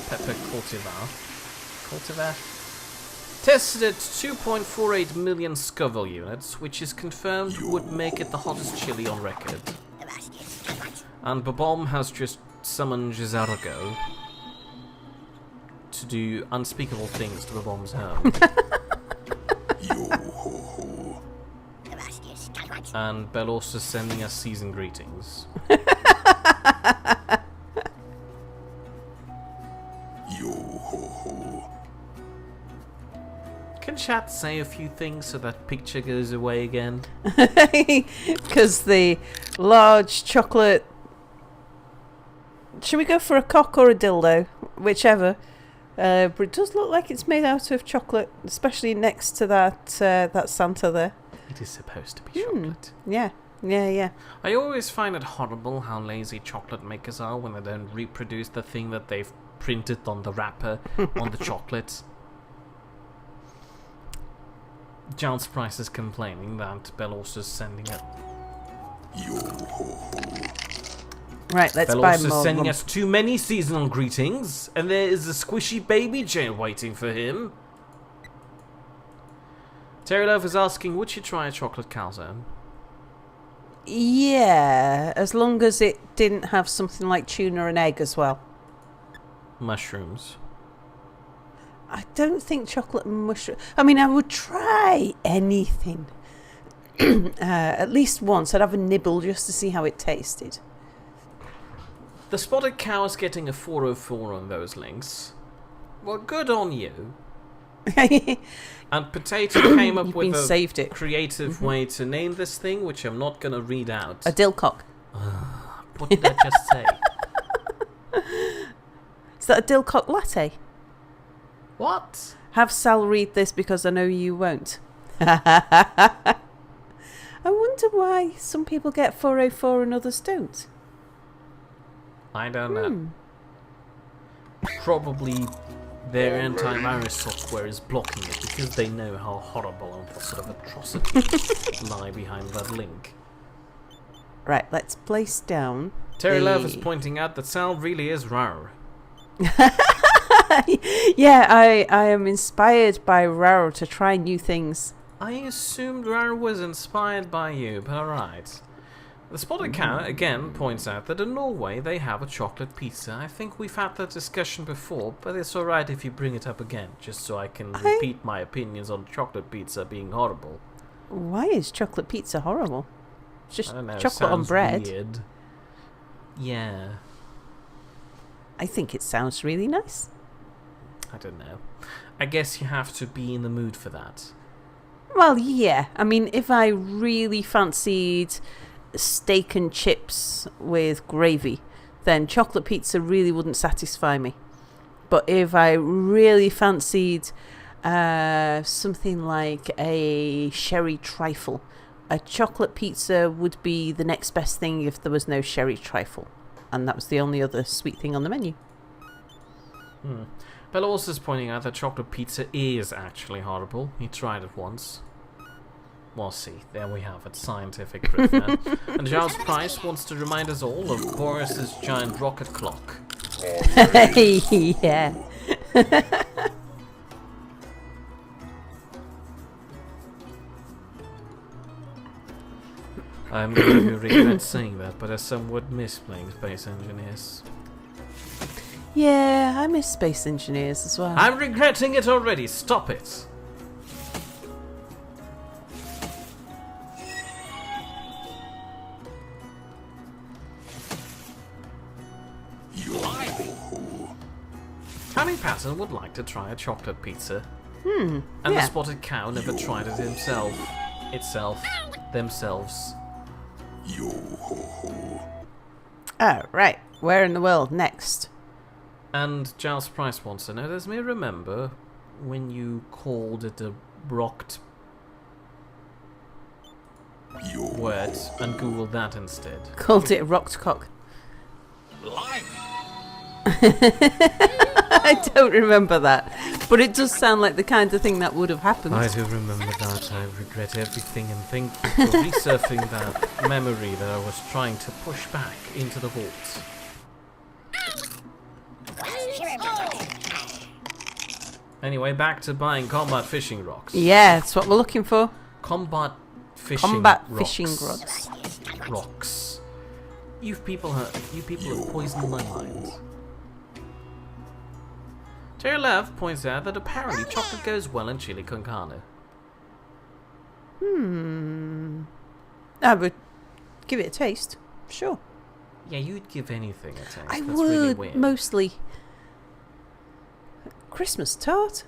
pepper cultivar, tested at 2.48 million Scoville units, which is confirmed would make it the hottest chili on record. And Babom has just summoned Gisargo to do unspeakable things to Babom's home. And Belos is sending us season greetings. Yo ho ho. Can chat say a few things so that picture goes away again? Because the large chocolate... Should we go for a cock or a dildo? Whichever. But it does look like it's made out of chocolate, especially next to that Santa there. It is supposed to be chocolate. Yeah. I always find it horrible how lazy chocolate makers are when they don't reproduce the thing that they've printed on the wrapper on the chocolates. Giles Price is complaining that Belos is sending it. Yo ho ho. Right, let's buy Belos is more. sending us too many seasonal greetings, and there is a squishy baby Jane waiting for him. Terry Love is asking, would you try a chocolate calzone? Yeah, as long as it didn't have something like tuna and egg as well. Mushrooms. I don't think chocolate and mushroom... I mean, I would try anything. At least once. I'd have a nibble just to see how it tasted. The Spotted Cow is getting a 404 on those links. Well, good on you. And Potato came up You've with been a saved it. creative way to name this thing, which I'm not going to read out. A dillcock. What did I just say? Is that a dillcock latte? What? Have Sal read this because I know you won't. I wonder why some people get 404 and others don't. I don't know. Probably their antivirus software is blocking it because they know how horrible and what sort of atrocities lie behind that link. Right, let's place down. Terry Love is pointing out that Sal really is rar. Yeah, I am inspired by Raro to try new things. I assumed rar was inspired by you, but alright. The Spotted Cow again points out that in Norway they have a chocolate pizza. I think we've had that discussion before, but it's alright if you bring it up again, just so I can repeat my opinions on chocolate pizza being horrible. Why is chocolate pizza horrible? It's just I don't know, chocolate on sounds bread. weird. Yeah, I think it sounds really nice. I don't know. I guess you have to be in the mood for that. Well, yeah. I mean, if I really fancied steak and chips with gravy, then chocolate pizza really wouldn't satisfy me. But if I really fancied something like a sherry trifle, a chocolate pizza would be the next best thing if there was no sherry trifle. And that was the only other sweet thing on the menu. Belos is pointing out that chocolate pizza is actually horrible. He tried it once. Well, see, there we have it, scientific proof now. And Giles Price wants to remind us all of Boris's giant rocket clock. Yeah. I'm going to regret saying that, but I somewhat miss playing Space Engineers. Yeah, I miss Space Engineers as well. I'm regretting it already, stop it! Yo ho ho. Honey Patton would like to try a chocolate pizza. And the yeah. Spotted Cow never tried it himself. Themselves. Yo ho ho. Oh, right. Where in the world next? And Giles Price wants to know, does me remember when you called it a rocked Yo word and Googled that instead? Called it a rocked cock. Life. I don't remember that. But it does sound like the kind of thing that would have happened. I do remember that. I regret everything and thank you for resurfing that memory that I was trying to push back into the vault. Anyway, back to buying combat fishing rocks. Yeah, that's what we're looking for. Combat fishing Combat rocks. fishing rods. Rocks. You people have poisoned my mind. Terry Lev points out that apparently chocolate goes well in chili con carne. I would give it a taste. Sure. Yeah, you'd give anything a taste. I That's would really weird. mostly. Christmas tart?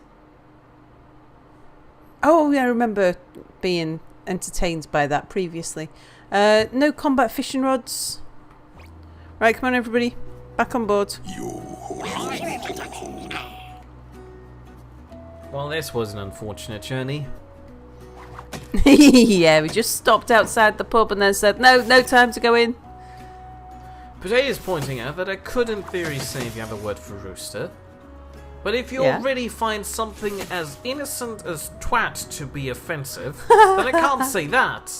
Oh, yeah, I remember being entertained by that previously. No combat fishing rods. Right, come on, everybody. Back on board. Well, this was an unfortunate journey. Yeah, we just stopped outside the pub and then said, no time to go in. Potato is pointing out that I could in theory say the other word for rooster. But if you Yeah. already find something as innocent as twat to be offensive, then I can't say that.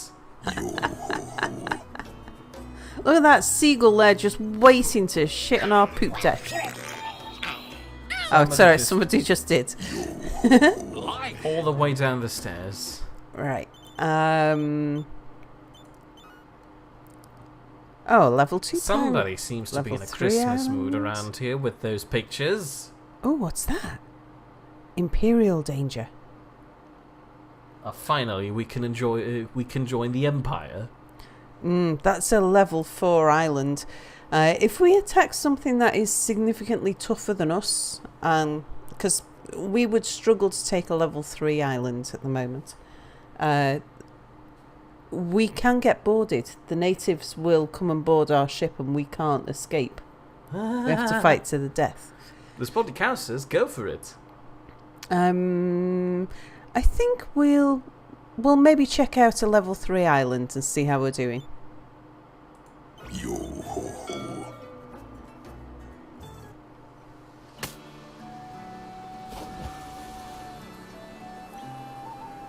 Look at that seagull there just waiting to shit on our poop deck. Oh, sorry, somebody just did. All the way down the stairs. Right. Oh, level 2 Somebody seems to be in a Level 3 Christmas mood islands. around here with those pictures. Oh, what's that? Imperial danger. Finally, we can join the Empire. That's a level 4 island. If we attack something that is significantly tougher than us, because we would struggle to take a level 3 island at the moment, we can get boarded. The natives will come and board our ship and we can't escape. We have to fight to the death. The spotty cow says, go for it. I think we'll maybe check out a level 3 island and see how we're doing. Yo ho ho.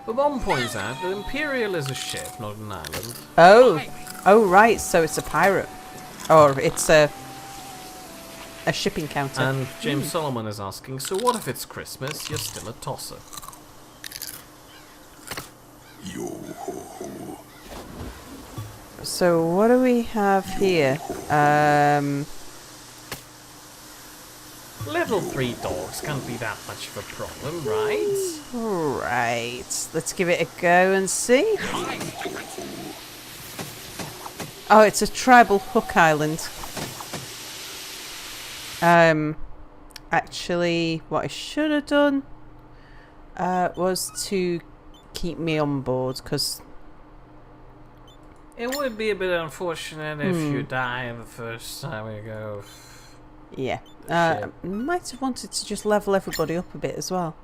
The bomb points out that Imperial is a ship, not an island. Oh right, so it's a pirate. Or it's a shipping counter. And James Solomon is asking, so what if it's Christmas, you're still a tosser? Yo ho ho. So what do we have here? Level 3 dogs can't be that much of a problem, right? Right, let's give it a go and see. Oh, it's a tribal hook island. Actually, what I should have done was to keep me on board, because It would be a bit unfortunate if you die the first time we go. yeah, Shit. might have wanted to just level everybody up a bit as well.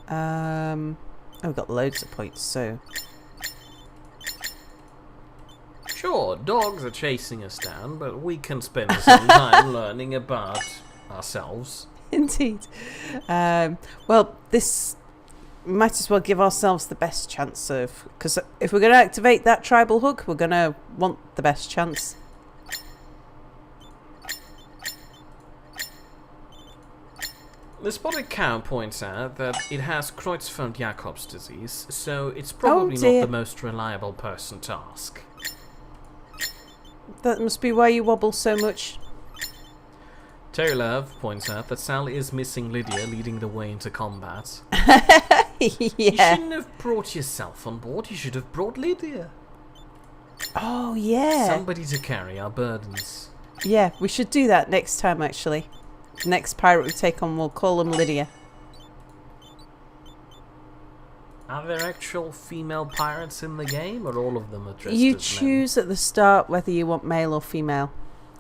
We've got loads of points, so Sure, dogs are chasing us down, but we can spend some time learning about ourselves. indeed. Well, this might as well give ourselves the best chance of, because if we're going to activate that tribal hook, we're going to want the best chance. The spotted cow points out that it has Creutzfeldt-Jakob's disease, so it's probably not dear. the most reliable person to ask. That must be why you wobble so much. Terry Love points out that Sally is missing Lydia, leading the way into combat. You Yeah. shouldn't have brought yourself on board, you should have brought Lydia. Oh, yeah. Somebody to carry our burdens. Yeah, we should do that next time, actually. The next pirate we take on, we'll call him Lydia. Are there actual female pirates in the game, or all of them are dressed You as choose at the start whether you want male or female.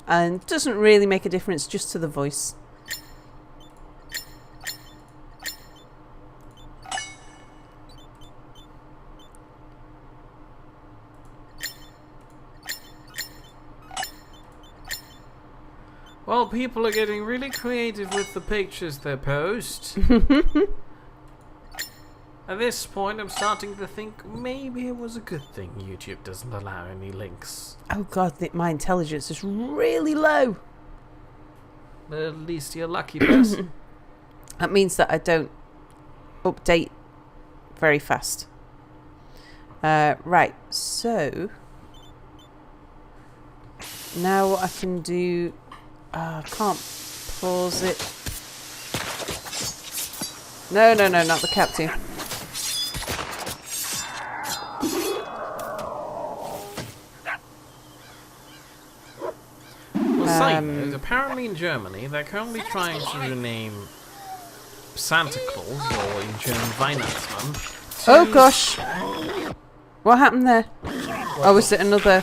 And it doesn't really make a difference, just to the voice. Well, people are getting really creative with the pictures they post. At this point, I'm starting to think maybe it was a good thing YouTube doesn't allow any links. Oh god, my intelligence is really low. But at least you're a lucky person. That means that I don't update very fast. Right, so now what I can do, I can't pause it. No, not the captain. Side note, apparently in Germany, they're currently trying to rename Santa Claus, or in German Weihnachtsmann. Oh gosh! What happened there? Oh, was it another...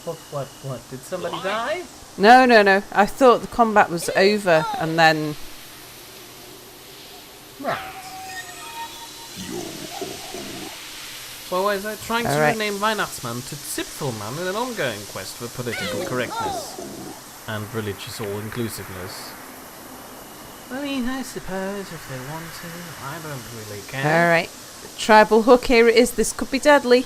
What? Did somebody die? No, no, no. I thought the combat was over and then... Right. Well, is that trying to rename Weihnachtsmann to Zipfelmann in an ongoing quest for political correctness and religious all-inclusiveness? I mean, I suppose if they want to, I don't really care. Alright. Tribal hook, here it is. This could be deadly.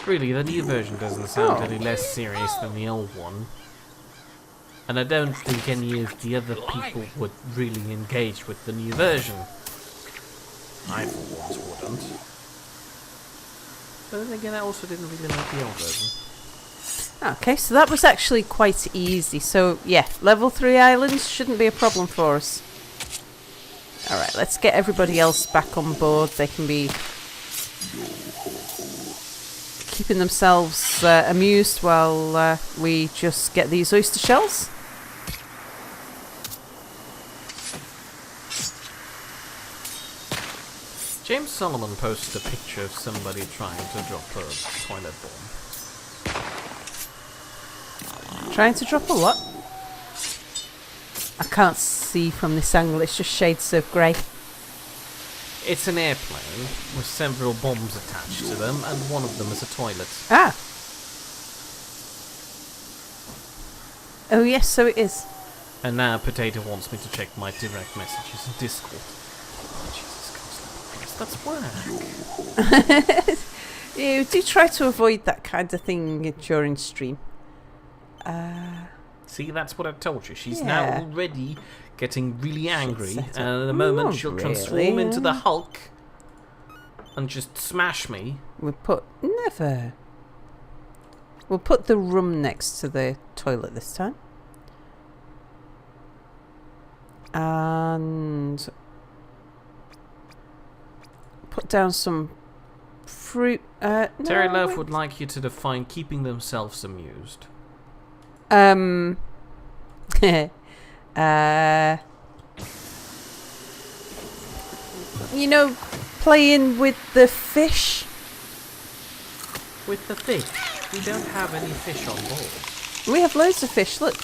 Really, the new version doesn't sound any less serious than the old one. And I don't think any of the other people would really engage with the new version. I for once wouldn't. But then again, I also didn't really like the old version. Okay, so that was actually quite easy. So, yeah, level 3 islands shouldn't be a problem for us. Alright, let's get everybody else back on board. They can be keeping themselves amused while we just get these oyster shells. James Solomon posted a picture of somebody trying to drop a toilet bomb. Trying to drop a what? I can't see from this angle, it's just shades of grey. It's an airplane with several bombs attached to them, and one of them is a toilet. Ah! Oh yes, so it is. And now Potato wants me to check my direct messages in Discord. Oh, Jesus Christ, that's where. You do try to avoid that kind of thing during stream. See, that's what I told you. She's Yeah. now already getting really angry, set and up. in a moment Not she'll really. transform into the Hulk and just smash me. We'll put the room next to the toilet this time. And put down some fruit. Terry no, Love wait. would like you to define keeping themselves amused. You know, playing with the fish. With the fish. We don't have any fish on board. We have loads of fish, look.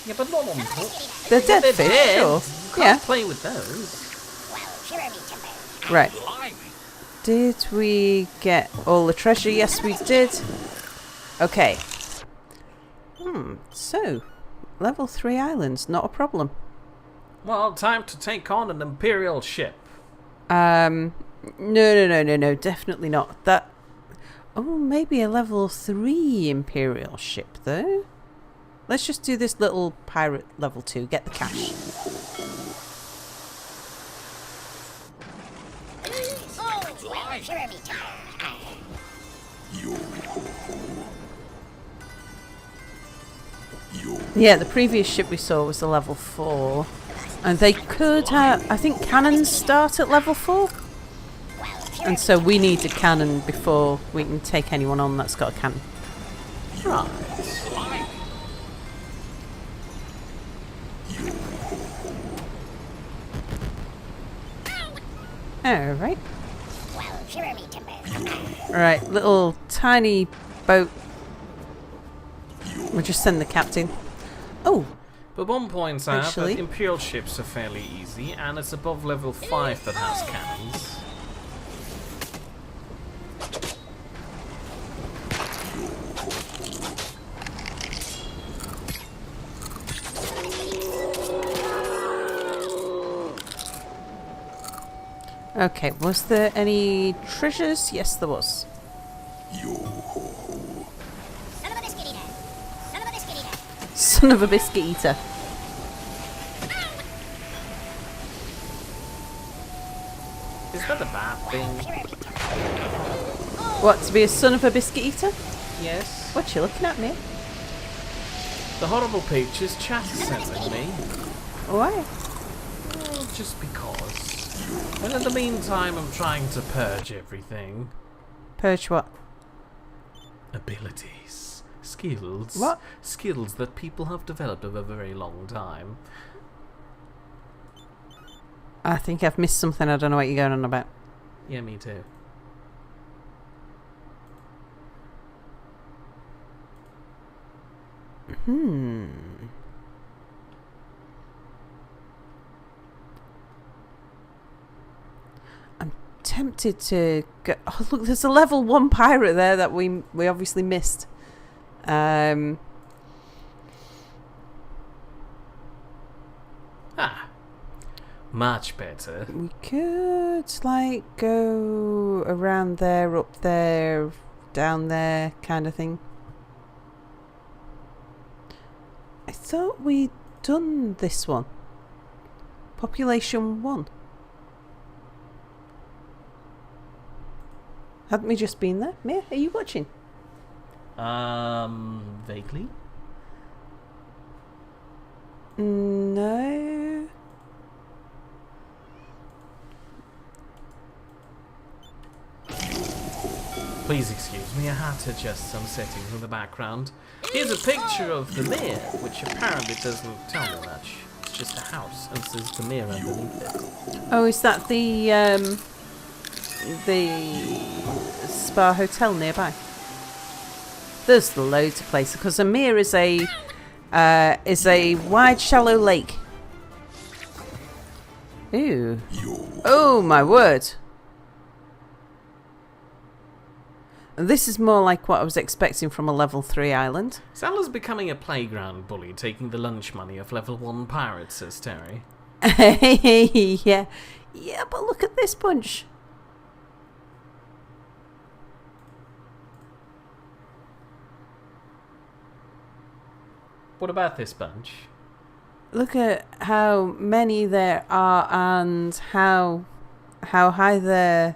Yeah, but not on board. They're dead They're fish, dead. sure. You can't Yeah. play with those. Right. Did we get all the treasure? Yes, we did. Okay. So, level 3 islands, not a problem. Well, time to take on an Imperial ship. No, definitely not. That. Oh, maybe a level 3 Imperial ship, though. Let's just do this little pirate level 2, get the cash. Yeah, the previous ship we saw was a level 4. And they could have... I think cannons start at level 4. And so we need a cannon before we can take anyone on that's got a cannon. Right. Alright. Alright, little tiny boat. We'll just send the captain. Oh, But one points out Actually- that Imperial ships are fairly easy, and it's above level 5 that has cannons. okay. Was there any treasures? Yes, there was. Son of a biscuit eater. Son of a biscuit eater. Son of a biscuit eater. Is that a bad thing? What, to be a son of a biscuit eater? Yes. What, you looking at me? The horrible pictures chat is sending me. Why? Well, just because. And in the meantime, I'm trying to purge everything. Purge what? Abilities. Skills. What? Skills that people have developed over a very long time. I think I've missed something. I don't know what you're going on about. Yeah, me too. I'm tempted to go. Oh, look, there's a level 1 pirate there that we obviously missed. Much better. We could, like, go around there, up there, down there, kind of thing. I thought we'd done this one. Population 1. Hadn't we just been there? Mia, are you watching? Vaguely? No. Please excuse me, I had to adjust some settings in the background. Here's a picture of the mirror, which apparently doesn't tell me much. It's just a house, and there's the mirror underneath it. Oh, is that the spa hotel nearby? There's loads of places because Amir is a wide, shallow lake. Ooh! Oh my word! This is more like what I was expecting from a level 3 island. Salah's becoming a playground bully, taking the lunch money of level 1 pirates, says Terry. Yeah, but look at this bunch. What about this bunch? Look at how many there are and how high their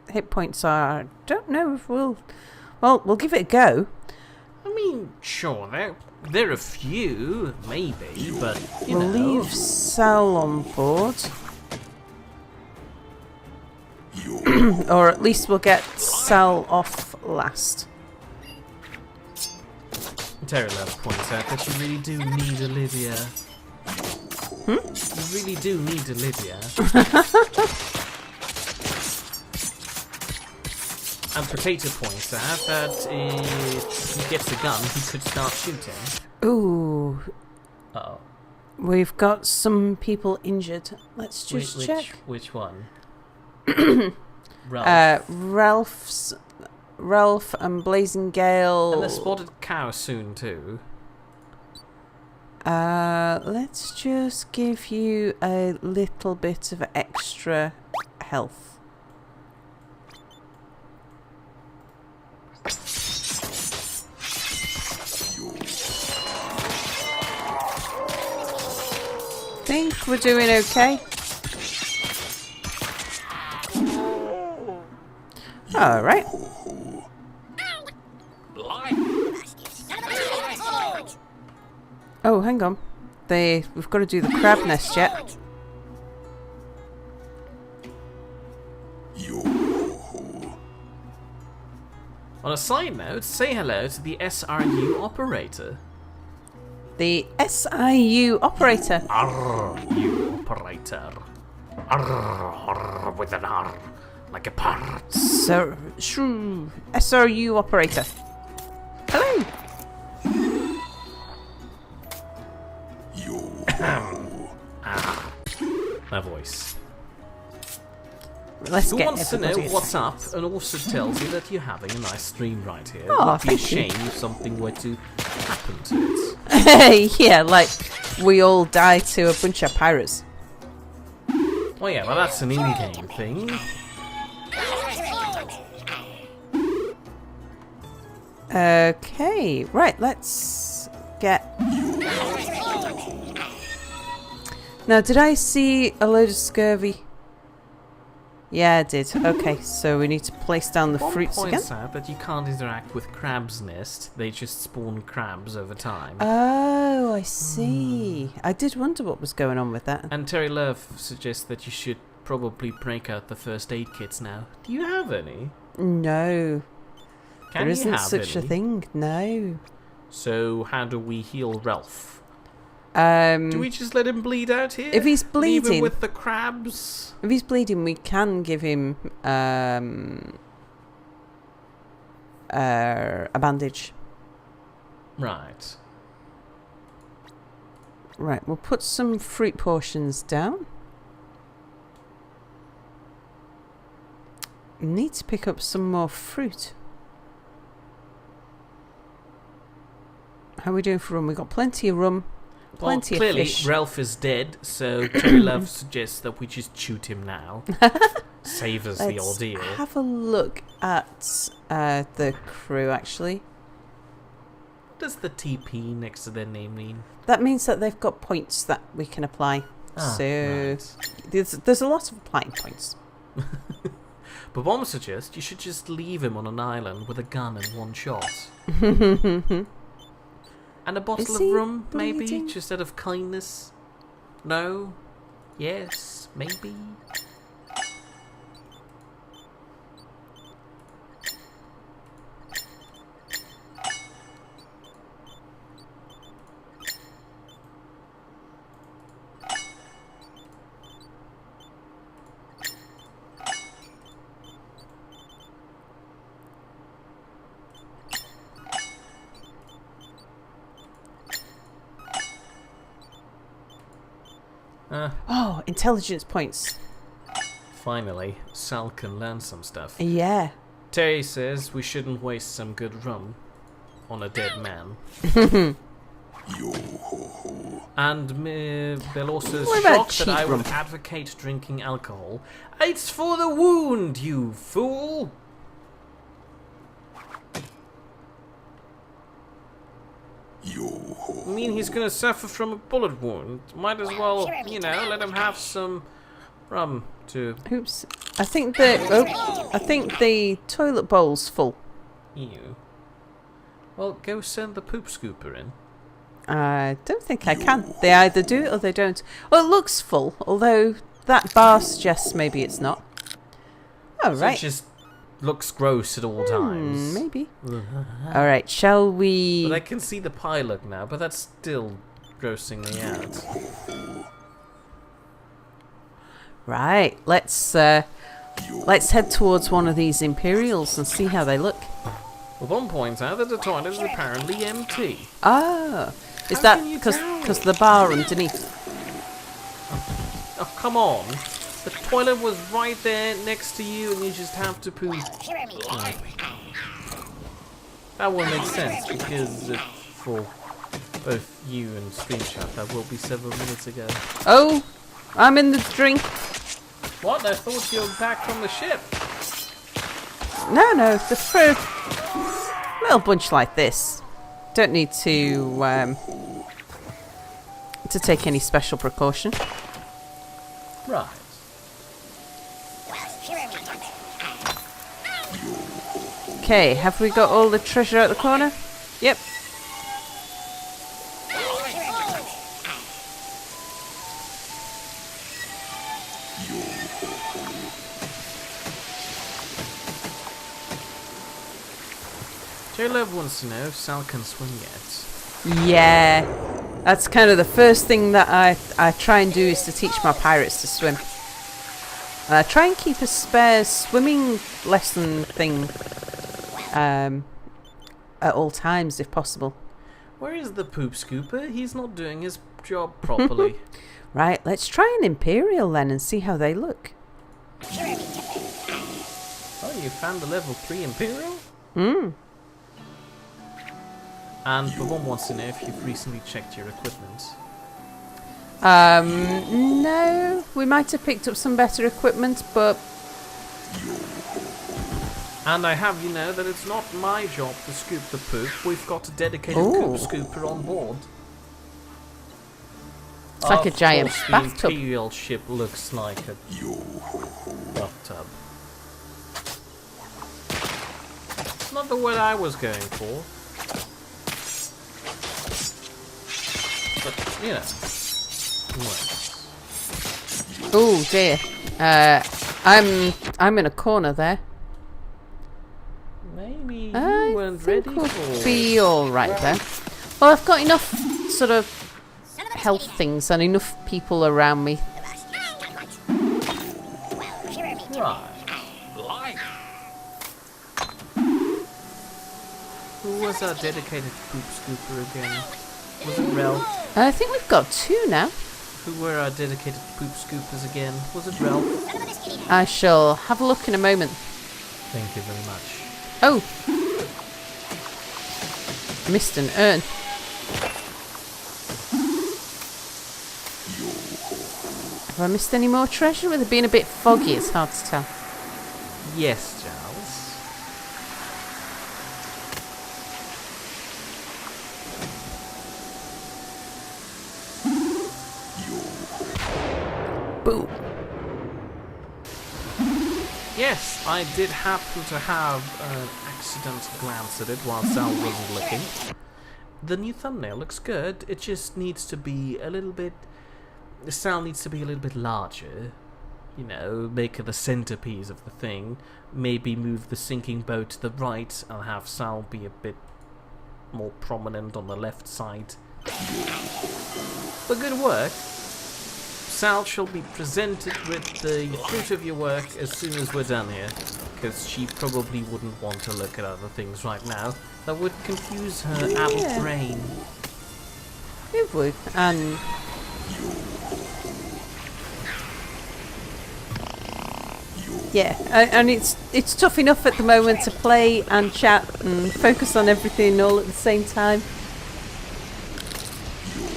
hit points are. I don't know if we'll give it a go. I mean, sure, there are a few, maybe, but you We'll know. leave Sal on board. Or at least we'll get Sal off last. Terry Love points out that you really do need Olivia. You really do need Olivia. And Potato points out that if he gets a gun, he could start shooting. Ooh, Uh-oh. we've got some people injured. Let's just check. Which one? Ralph. Ralph and Blazing Gale. And a spotted cow soon too. Let's just give you a little bit of extra health. Think we're doing okay. All right. Oh, hang on. We've got to do the crab nest yet. On a side note, say hello to the SRU operator. The SIU operator. RU operator. R with an R, like a parrot. SRU operator. Hello. My voice. Let's Who get wants to know everybody. what's up and also tells you that you're having a nice stream right here. Oh, Would be a thank you. shame if something were to happen to it. Yeah, like we all die to a bunch of pirates. Oh yeah, well that's an in-game thing. Okay, right, let's get... Now, did I see a load of scurvy? Yeah, I did. Okay, so we need to place down the One fruits again. points out that you can't interact with Crab's Nest. They just spawn crabs over time. Oh, I see. I did wonder what was going on with that. And Terry Love suggests that you should probably break out the first aid kits now. Do you have any? No. Can There you isn't have such a any? thing. No. So how do we heal Ralph? Do Do we just let him bleed out here? If he's Leave him bleeding, with the crabs? if he's bleeding, we can give him a bandage. Right. Right, we'll put some fruit portions down. Need to pick up some more fruit. How are we doing for rum? We've got plenty of rum, plenty well, of clearly fish. Ralph is dead, so Terry Love suggests that we just shoot him now. Save us the Let's ordeal. have a look at the crew, actually. What does the TP next to their name mean? That means that they've got points that we can apply. Ah, So right. there's a lot of applying points. But Bomb suggests you should just leave him on an island with a gun and one shot. And a bottle Is of he rum, maybe, bleeding? just out of kindness? No? Yes? Maybe? Oh, intelligence points. Finally, Sal can learn some stuff. Yeah. Terry says we shouldn't waste some good rum on a dead man. Yo ho ho. And Bill also is What about shocked that I cheap would rum? advocate drinking alcohol. It's for the wound, you fool! Yo ho. I mean, he's gonna suffer from a bullet wound. Might as well, you know, let him have some rum to Oops. I think the toilet bowl's full. you. Well, go send the poop scooper in. I don't think I can. They either do or they don't. Well, it looks full, although that bar suggests maybe it's not. Oh, So right. it just looks gross at all times. Maybe. All right, shall we... But I can see the pilot now, but that's still grossing me out. Right, let's head towards one of these Imperials and see how they look. Well, one points out that the toilet is apparently empty. Ah, is How that can you because tell? the bar underneath? Oh, come on. The toilet was right there next to you and you just have to poop. That one makes sense because for both you and Screenshot, that will be several minutes ago. Oh, I'm in the drink. What? I thought you were back from the ship. No, for a little bunch like this, don't need to take any special precaution. Right. Okay, have we got all the treasure out the corner? Yep. J-Love wants to know if Sal can swim yet. Yeah, that's kind of the first thing that I try and do is to teach my pirates to swim. And I try and keep a spare swimming lesson thing at all times if possible. Where is the poop scooper? He's not doing his job properly. Right, let's try an Imperial then and see how they look. Oh, you found the level 3 Imperial? Hmm. And Babon wants to know if you've recently checked your equipment. No, we might have picked up some better equipment, but And I have you know that it's not my job to scoop the poop. We've got a dedicated Ooh. poop scooper on board. It's like a giant course, bathtub. The Imperial ship looks like a bathtub. Not the word I was going for. But, you know. Well. Oh dear. I'm in a corner there. Maybe you I weren't think ready we'll for be all right there. Well, I've got enough sort of health things and enough people around me. Right. Who was our dedicated poop scooper again? Was it Ralph? I think we've got 2 now. Who were our dedicated poop scoopers again? Was it Ralph? I shall have a look in a moment. Thank you very much. Oh! Missed an urn. Have I missed any more treasure? With it being a bit foggy, it's hard to tell. Yes, Giles. Boom. Yes, I did happen to have an accidental glance at it while Sal wasn't looking. The new thumbnail looks good, it just needs to be a little bit... Sal needs to be a little bit larger. You know, make it the centerpiece of the thing. Maybe move the sinking boat to the right and have Sal be a bit more prominent on the left side. But good work. Sal shall be presented with the fruit of your work as soon as we're done here, because she probably wouldn't want to look at other things right now. That would confuse her adult brain. It would. And yeah, and it's tough enough at the moment to play and chat and focus on everything all at the same time.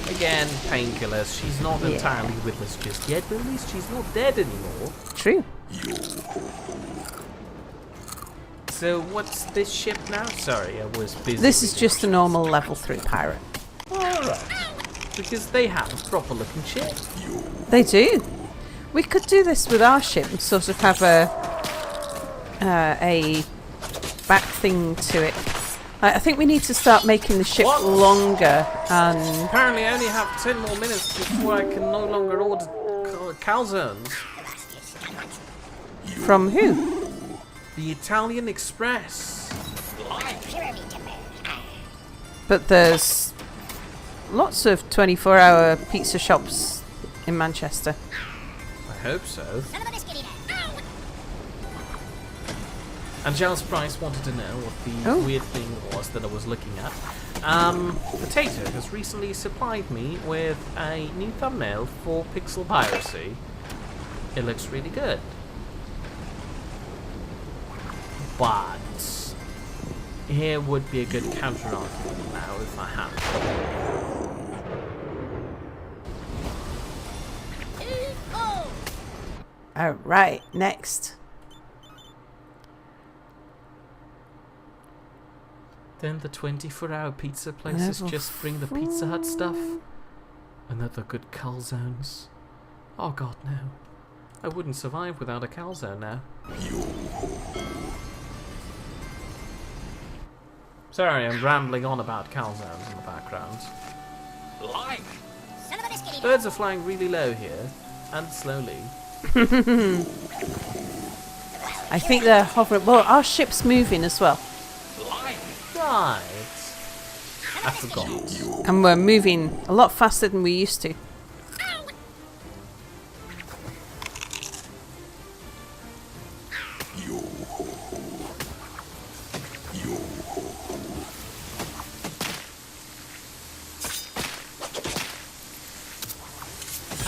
Again, painkillers. She's not entirely with us just yet, but at least she's not dead anymore. True. So what's this ship now? Sorry, I was busy. This is just a normal level 3 pirate. Alright. Because they have a proper looking ship. They do. We could do this with our ship and sort of have a back thing to it. I think we need to start making the ship longer and... Apparently I only have 10 more minutes before I can no longer order calzones. From who? The Italian Express. But there's lots of 24-hour pizza shops in Manchester. I hope so. And Giles Price wanted to know what the weird thing was that I was looking at. Potato has recently supplied me with a new thumbnail for Pixel Piracy. It looks really good. But here would be a good counter argument now if I had. Alright, next. Then the 24-hour pizza places just bring the Pizza Hut stuff. Another good calzones. Oh god, no. I wouldn't survive without a calzone now. Sorry, I'm rambling on about calzones in the background. Birds are flying really low here, and slowly. I think they're hovering. Well, our ship's moving as well. Right. I forgot. And we're moving a lot faster than we used to.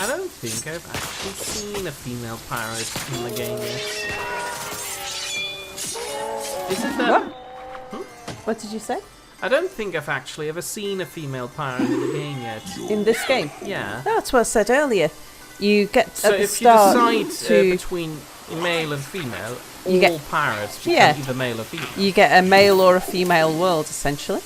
I don't think I've actually seen a female pirate in the game yet. Is it that? What did you say? I don't think I've actually ever seen a female pirate in the game yet. In this game? Yeah. That's what I said earlier. You get So at the if start you decide to between male and female, You all get- pirates become Yeah. either male or female. you get a male or a female world essentially.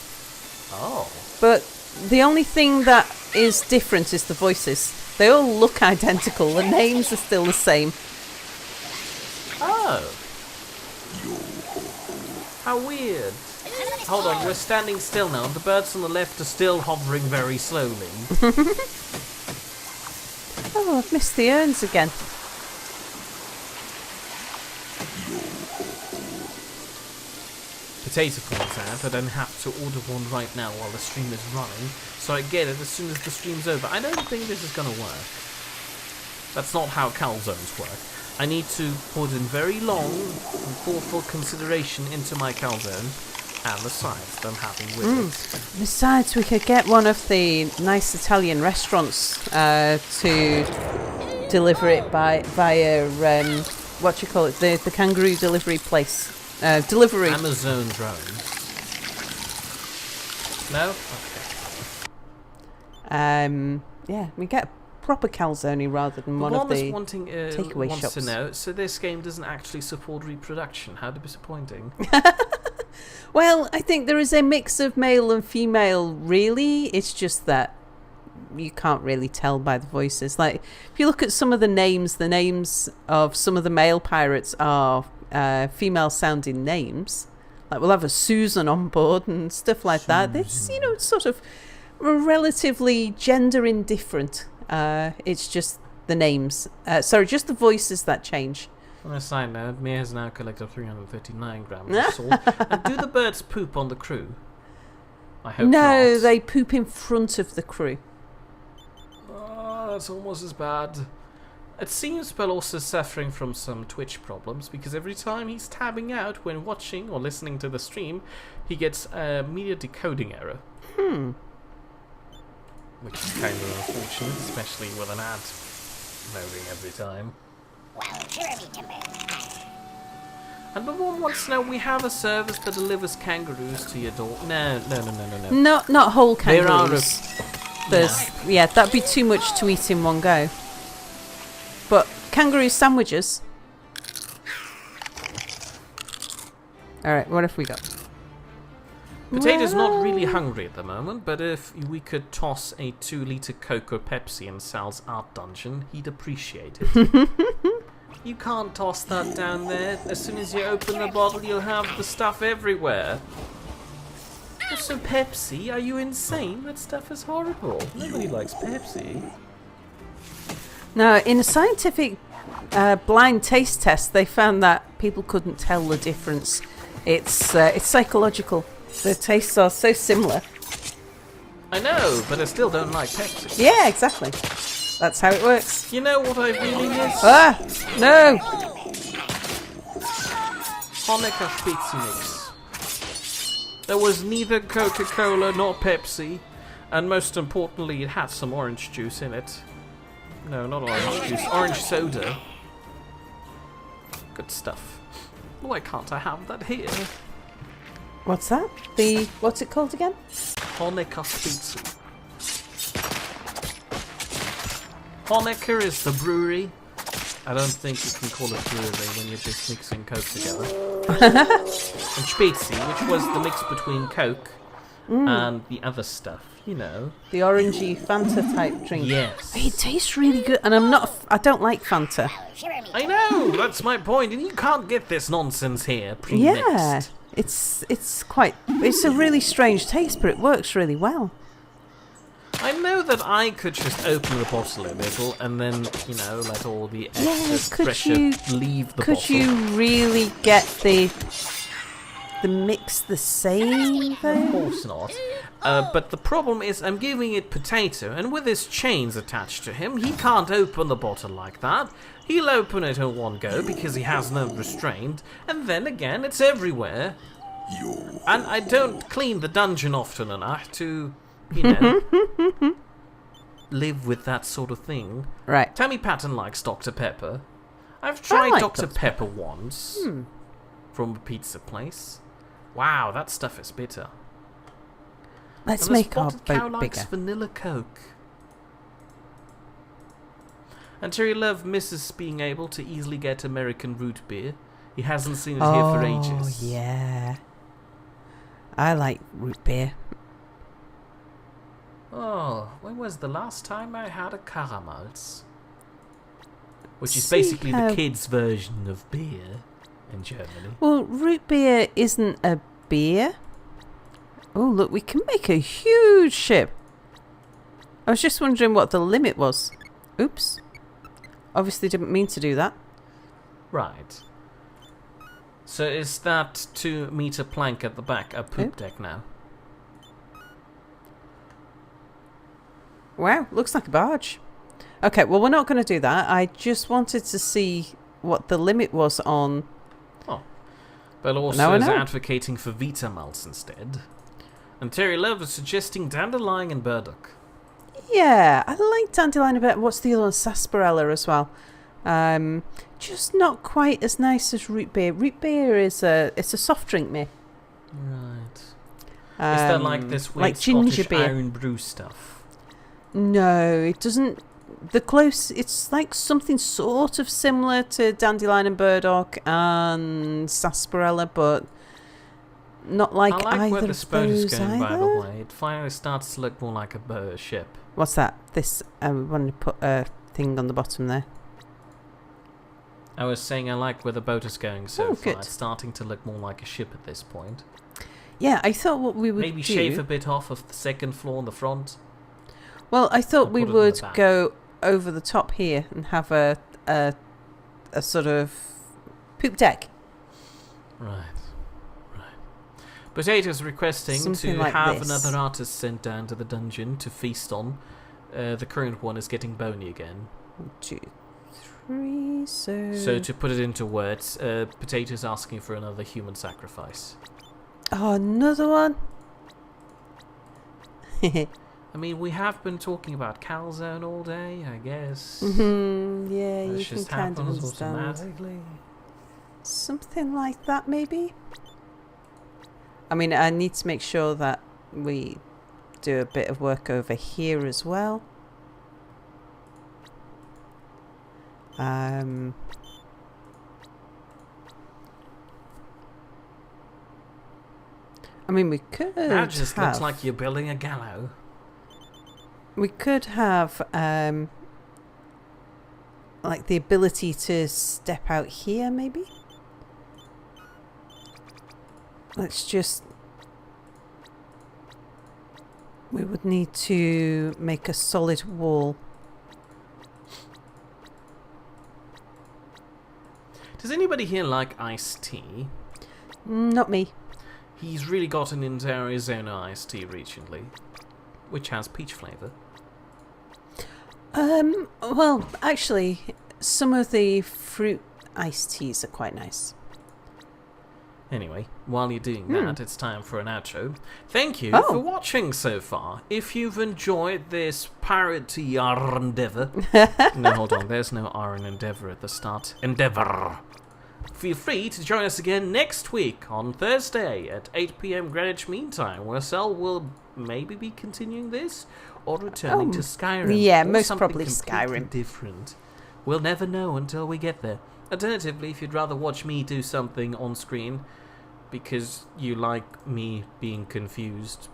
Oh. But the only thing that is different is the voices. They all look identical. The names are still the same. Oh. How weird. Hold on, we're standing still now. The birds on the left are still hovering very slowly. Oh, I've missed the urns again. Potato points out I don't have to order one right now while the stream is running, so I get it as soon as the stream's over. I don't think this is gonna work. That's not how calzones work. I need to put in very long and thoughtful consideration into my calzone and the sides that I'm having with it. Besides, we could get one of the nice Italian restaurants to deliver it via what do you call it? The kangaroo delivery place. Delivery. Amazon drones. No? Okay. Yeah, we get a proper calzone rather than one of the takeaway wants shops. to know, so this game doesn't actually support reproduction. How disappointing. Well, I think there is a mix of male and female, really. It's just that you can't really tell by the voices. Like, if you look at some of the names of some of the male pirates are female-sounding names. Like, we'll have a Susan on board and stuff like that. It's, sort of relatively gender indifferent. It's just the names. Just the voices that change. On a side note, Mia has now collected 339 grams of salt. And do the birds poop on the crew? I hope No, not. they poop in front of the crew. Oh, that's almost as bad. It seems Bell also suffering from some Twitch problems, because every time he's tabbing out when watching or listening to the stream, he gets a media decoding error. Which is kind of unfortunate, especially with an ad loading every time. And the one wants to know, we have a service that delivers kangaroos to your door. No. Not whole There are kangaroos. Yeah, that'd be too much to eat in one go. But kangaroo sandwiches. Alright, what have we got? Potato's not really hungry at the moment, but if we could toss a 2-litre Coke or Pepsi in Sal's art dungeon, he'd appreciate it. You can't toss that down there. As soon as you open the bottle, you'll have the stuff everywhere. Also, Pepsi? Are you insane? That stuff is horrible. Nobody likes Pepsi. Now, in a scientific blind taste test, they found that people couldn't tell the difference. It's psychological. The tastes are so similar. I know, but I still don't like Pepsi. Yeah, exactly. That's how it works. You know what I really miss? Ah! No! Honecker Spitzy mix. There was neither Coca-Cola nor Pepsi, and most importantly, it had some orange juice in it. No, not orange juice. Orange soda. Good stuff. Why can't I have that here? What's that? What's it called again? Honecker Spitzy. Honecker is the brewery. I don't think you can call it brewery when you're just mixing Coke together. And Spitzy, which was the mix between Coke and the other stuff, you know. The orangey Fanta type drink. Yes. It tastes really good, and I don't like Fanta. I know, that's my point, and you can't get this nonsense here pre-mixed. Yeah, it's a really strange taste, but it works really well. I know that I could just open the bottle a little and then, let all the excess pressure leave the bottle. Could you really get the mix the same, though? Of course not. But the problem is I'm giving it potato, and with his chains attached to him, he can't open the bottle like that. He'll open it in one go because he has no restraint, and then again, it's everywhere. And I don't clean the dungeon often enough to, live with that sort of thing. Right. Tammy Patton likes Dr. Pepper. I've tried like Dr. Pepper once from a pizza place. Wow, that stuff is bitter. Let's And the make our Spotted Cow boat likes bigger. vanilla Coke. And Terry Love misses being able to easily get American root beer. He hasn't seen it here for ages. Oh, yeah. I like root beer. Oh, when was the last time I had a caramels? Which is See basically how- the kids' version of beer in Germany. Well, root beer isn't a beer. Oh, look, we can make a huge ship. I was just wondering what the limit was. Oops. Obviously didn't mean to do that. Right. So is that 2-meter plank at the back a poop deck now? Wow, looks like a barge. Okay, well, we're not going to do that. I just wanted to see what the limit was on... But also Now I is know. advocating for Vita malts instead. And Terry Love is suggesting dandelion and burdock. Yeah, I like dandelion a bit. What's the other one? Sarsaparilla as well. Just not quite as nice as root beer. Root beer is it's a soft drink, mate. Right. Is there like this weird like ginger Scottish beer? iron brew stuff? No, it doesn't. It's like something sort of similar to dandelion and burdock and sarsaparilla, but not like I like either where of this boat is those going, by the either. way. It finally starts to look more like a ship. What's that? This we wanted to put a thing on the bottom there. I was saying I like where the boat is going so Oh, far. good. It's starting to look more like a ship at this point. Yeah, I thought what we would Maybe do. shave a bit off of the second floor on the front. Well, I thought Or we put it on the would back. go over the top here and have a sort of poop deck. Right. Potato's requesting Something to like have this. another artist sent down to the dungeon to feast on. The current one is getting bony again. 1, 2, 3. So to put it into words, Potato's asking for another human sacrifice. Oh, another one. I mean, we have been talking about calzone all day, I guess. Yeah, That you can just kind of happens understand. automatically. Something like that, maybe. I mean, I need to make sure that we do a bit of work over here as well. I mean, we could That just have, looks like you're building a gallows. we could have like the ability to step out here, maybe. Let's just. We would need to make a solid wall. Does anybody here like iced tea? Not me. He's really gotten into Arizona iced tea recently, which has peach flavour. Well, actually, some of the fruit iced teas are quite nice. Anyway, while you're doing that, it's time for an outro. Thank you Oh. for watching so far. If you've enjoyed this parody endeavour... No, hold on, there's no R in endeavour at the start. Endeavour! Feel free to join us again next week on Thursday at 8 PM Greenwich Mean Time, where Cell will maybe be continuing this, or returning to Skyrim. yeah, or most something probably completely Skyrim. different. We'll never know until we get there. Alternatively, if you'd rather watch me do something on screen, because you like me being confused,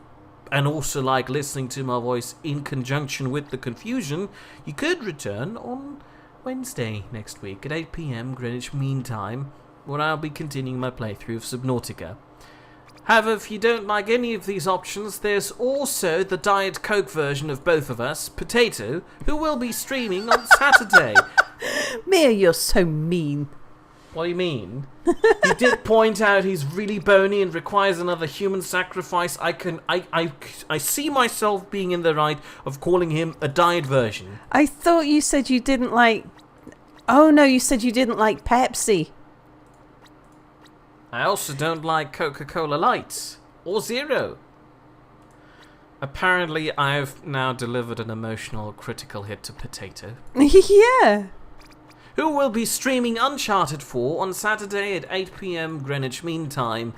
and also like listening to my voice in conjunction with the confusion, you could return on Wednesday next week at 8 PM Greenwich Mean Time, where I'll be continuing my playthrough of Subnautica. However, if you don't like any of these options, there's also the Diet Coke version of both of us, Potato, who will be streaming on Saturday. Mia, you're so mean. What do you mean? He did point out he's really bony and requires another human sacrifice. I see myself being in the right of calling him a diet version. I thought you said you didn't like... Oh, no, you said you didn't like Pepsi. I also don't like Coca-Cola Light or Zero. Apparently, I've now delivered an emotional critical hit to Potato, Yeah. who will be streaming Uncharted 4 on Saturday at 8 PM Greenwich Mean Time.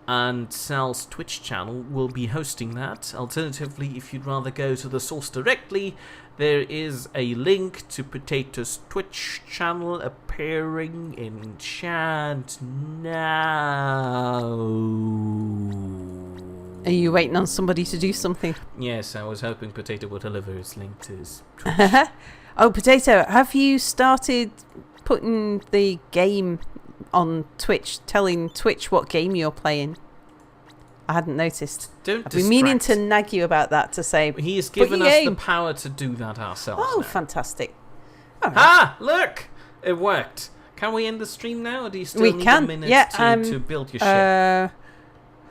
And Sal's Twitch channel will be hosting that. Alternatively, if you'd rather go to the source directly, there is a link to Potato's Twitch channel appearing in chat now. Are you waiting on somebody to do something? Yes, I was hoping Potato would deliver his link to his... Oh, Potato, have you started putting the game on Twitch, telling Twitch what game you're playing? I hadn't noticed. Don't I've been meaning to distract. nag you about that to say. He has given "Put us your the game." power to do that ourselves Oh, now. fantastic! All right. Ah, look! It worked. Can we end the stream now, or do you still We need can, a minute yeah, to build your ship?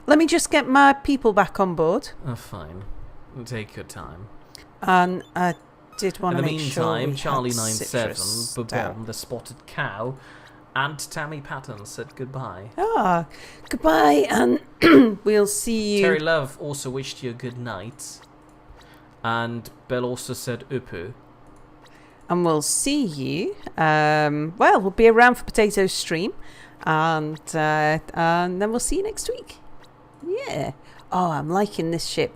Let me just get my people back on board, Oh, fine. Take your time. and I did want In to the make sure meantime, we had Charlie97, citrus down. Babon, the Spotted Cow, and Tammy Patton said goodbye. Ah, goodbye, and we'll see you. Terry Love also wished you a good night. And Belle also said upu. And we'll see you. Well, we'll be around for Potato's stream, and then we'll see you next week. Yeah. Oh, I'm liking this ship.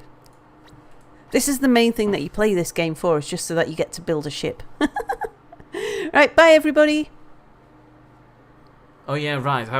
This is the main thing that you play this game for, is just so that you get to build a ship. Right, bye everybody. Oh yeah, right.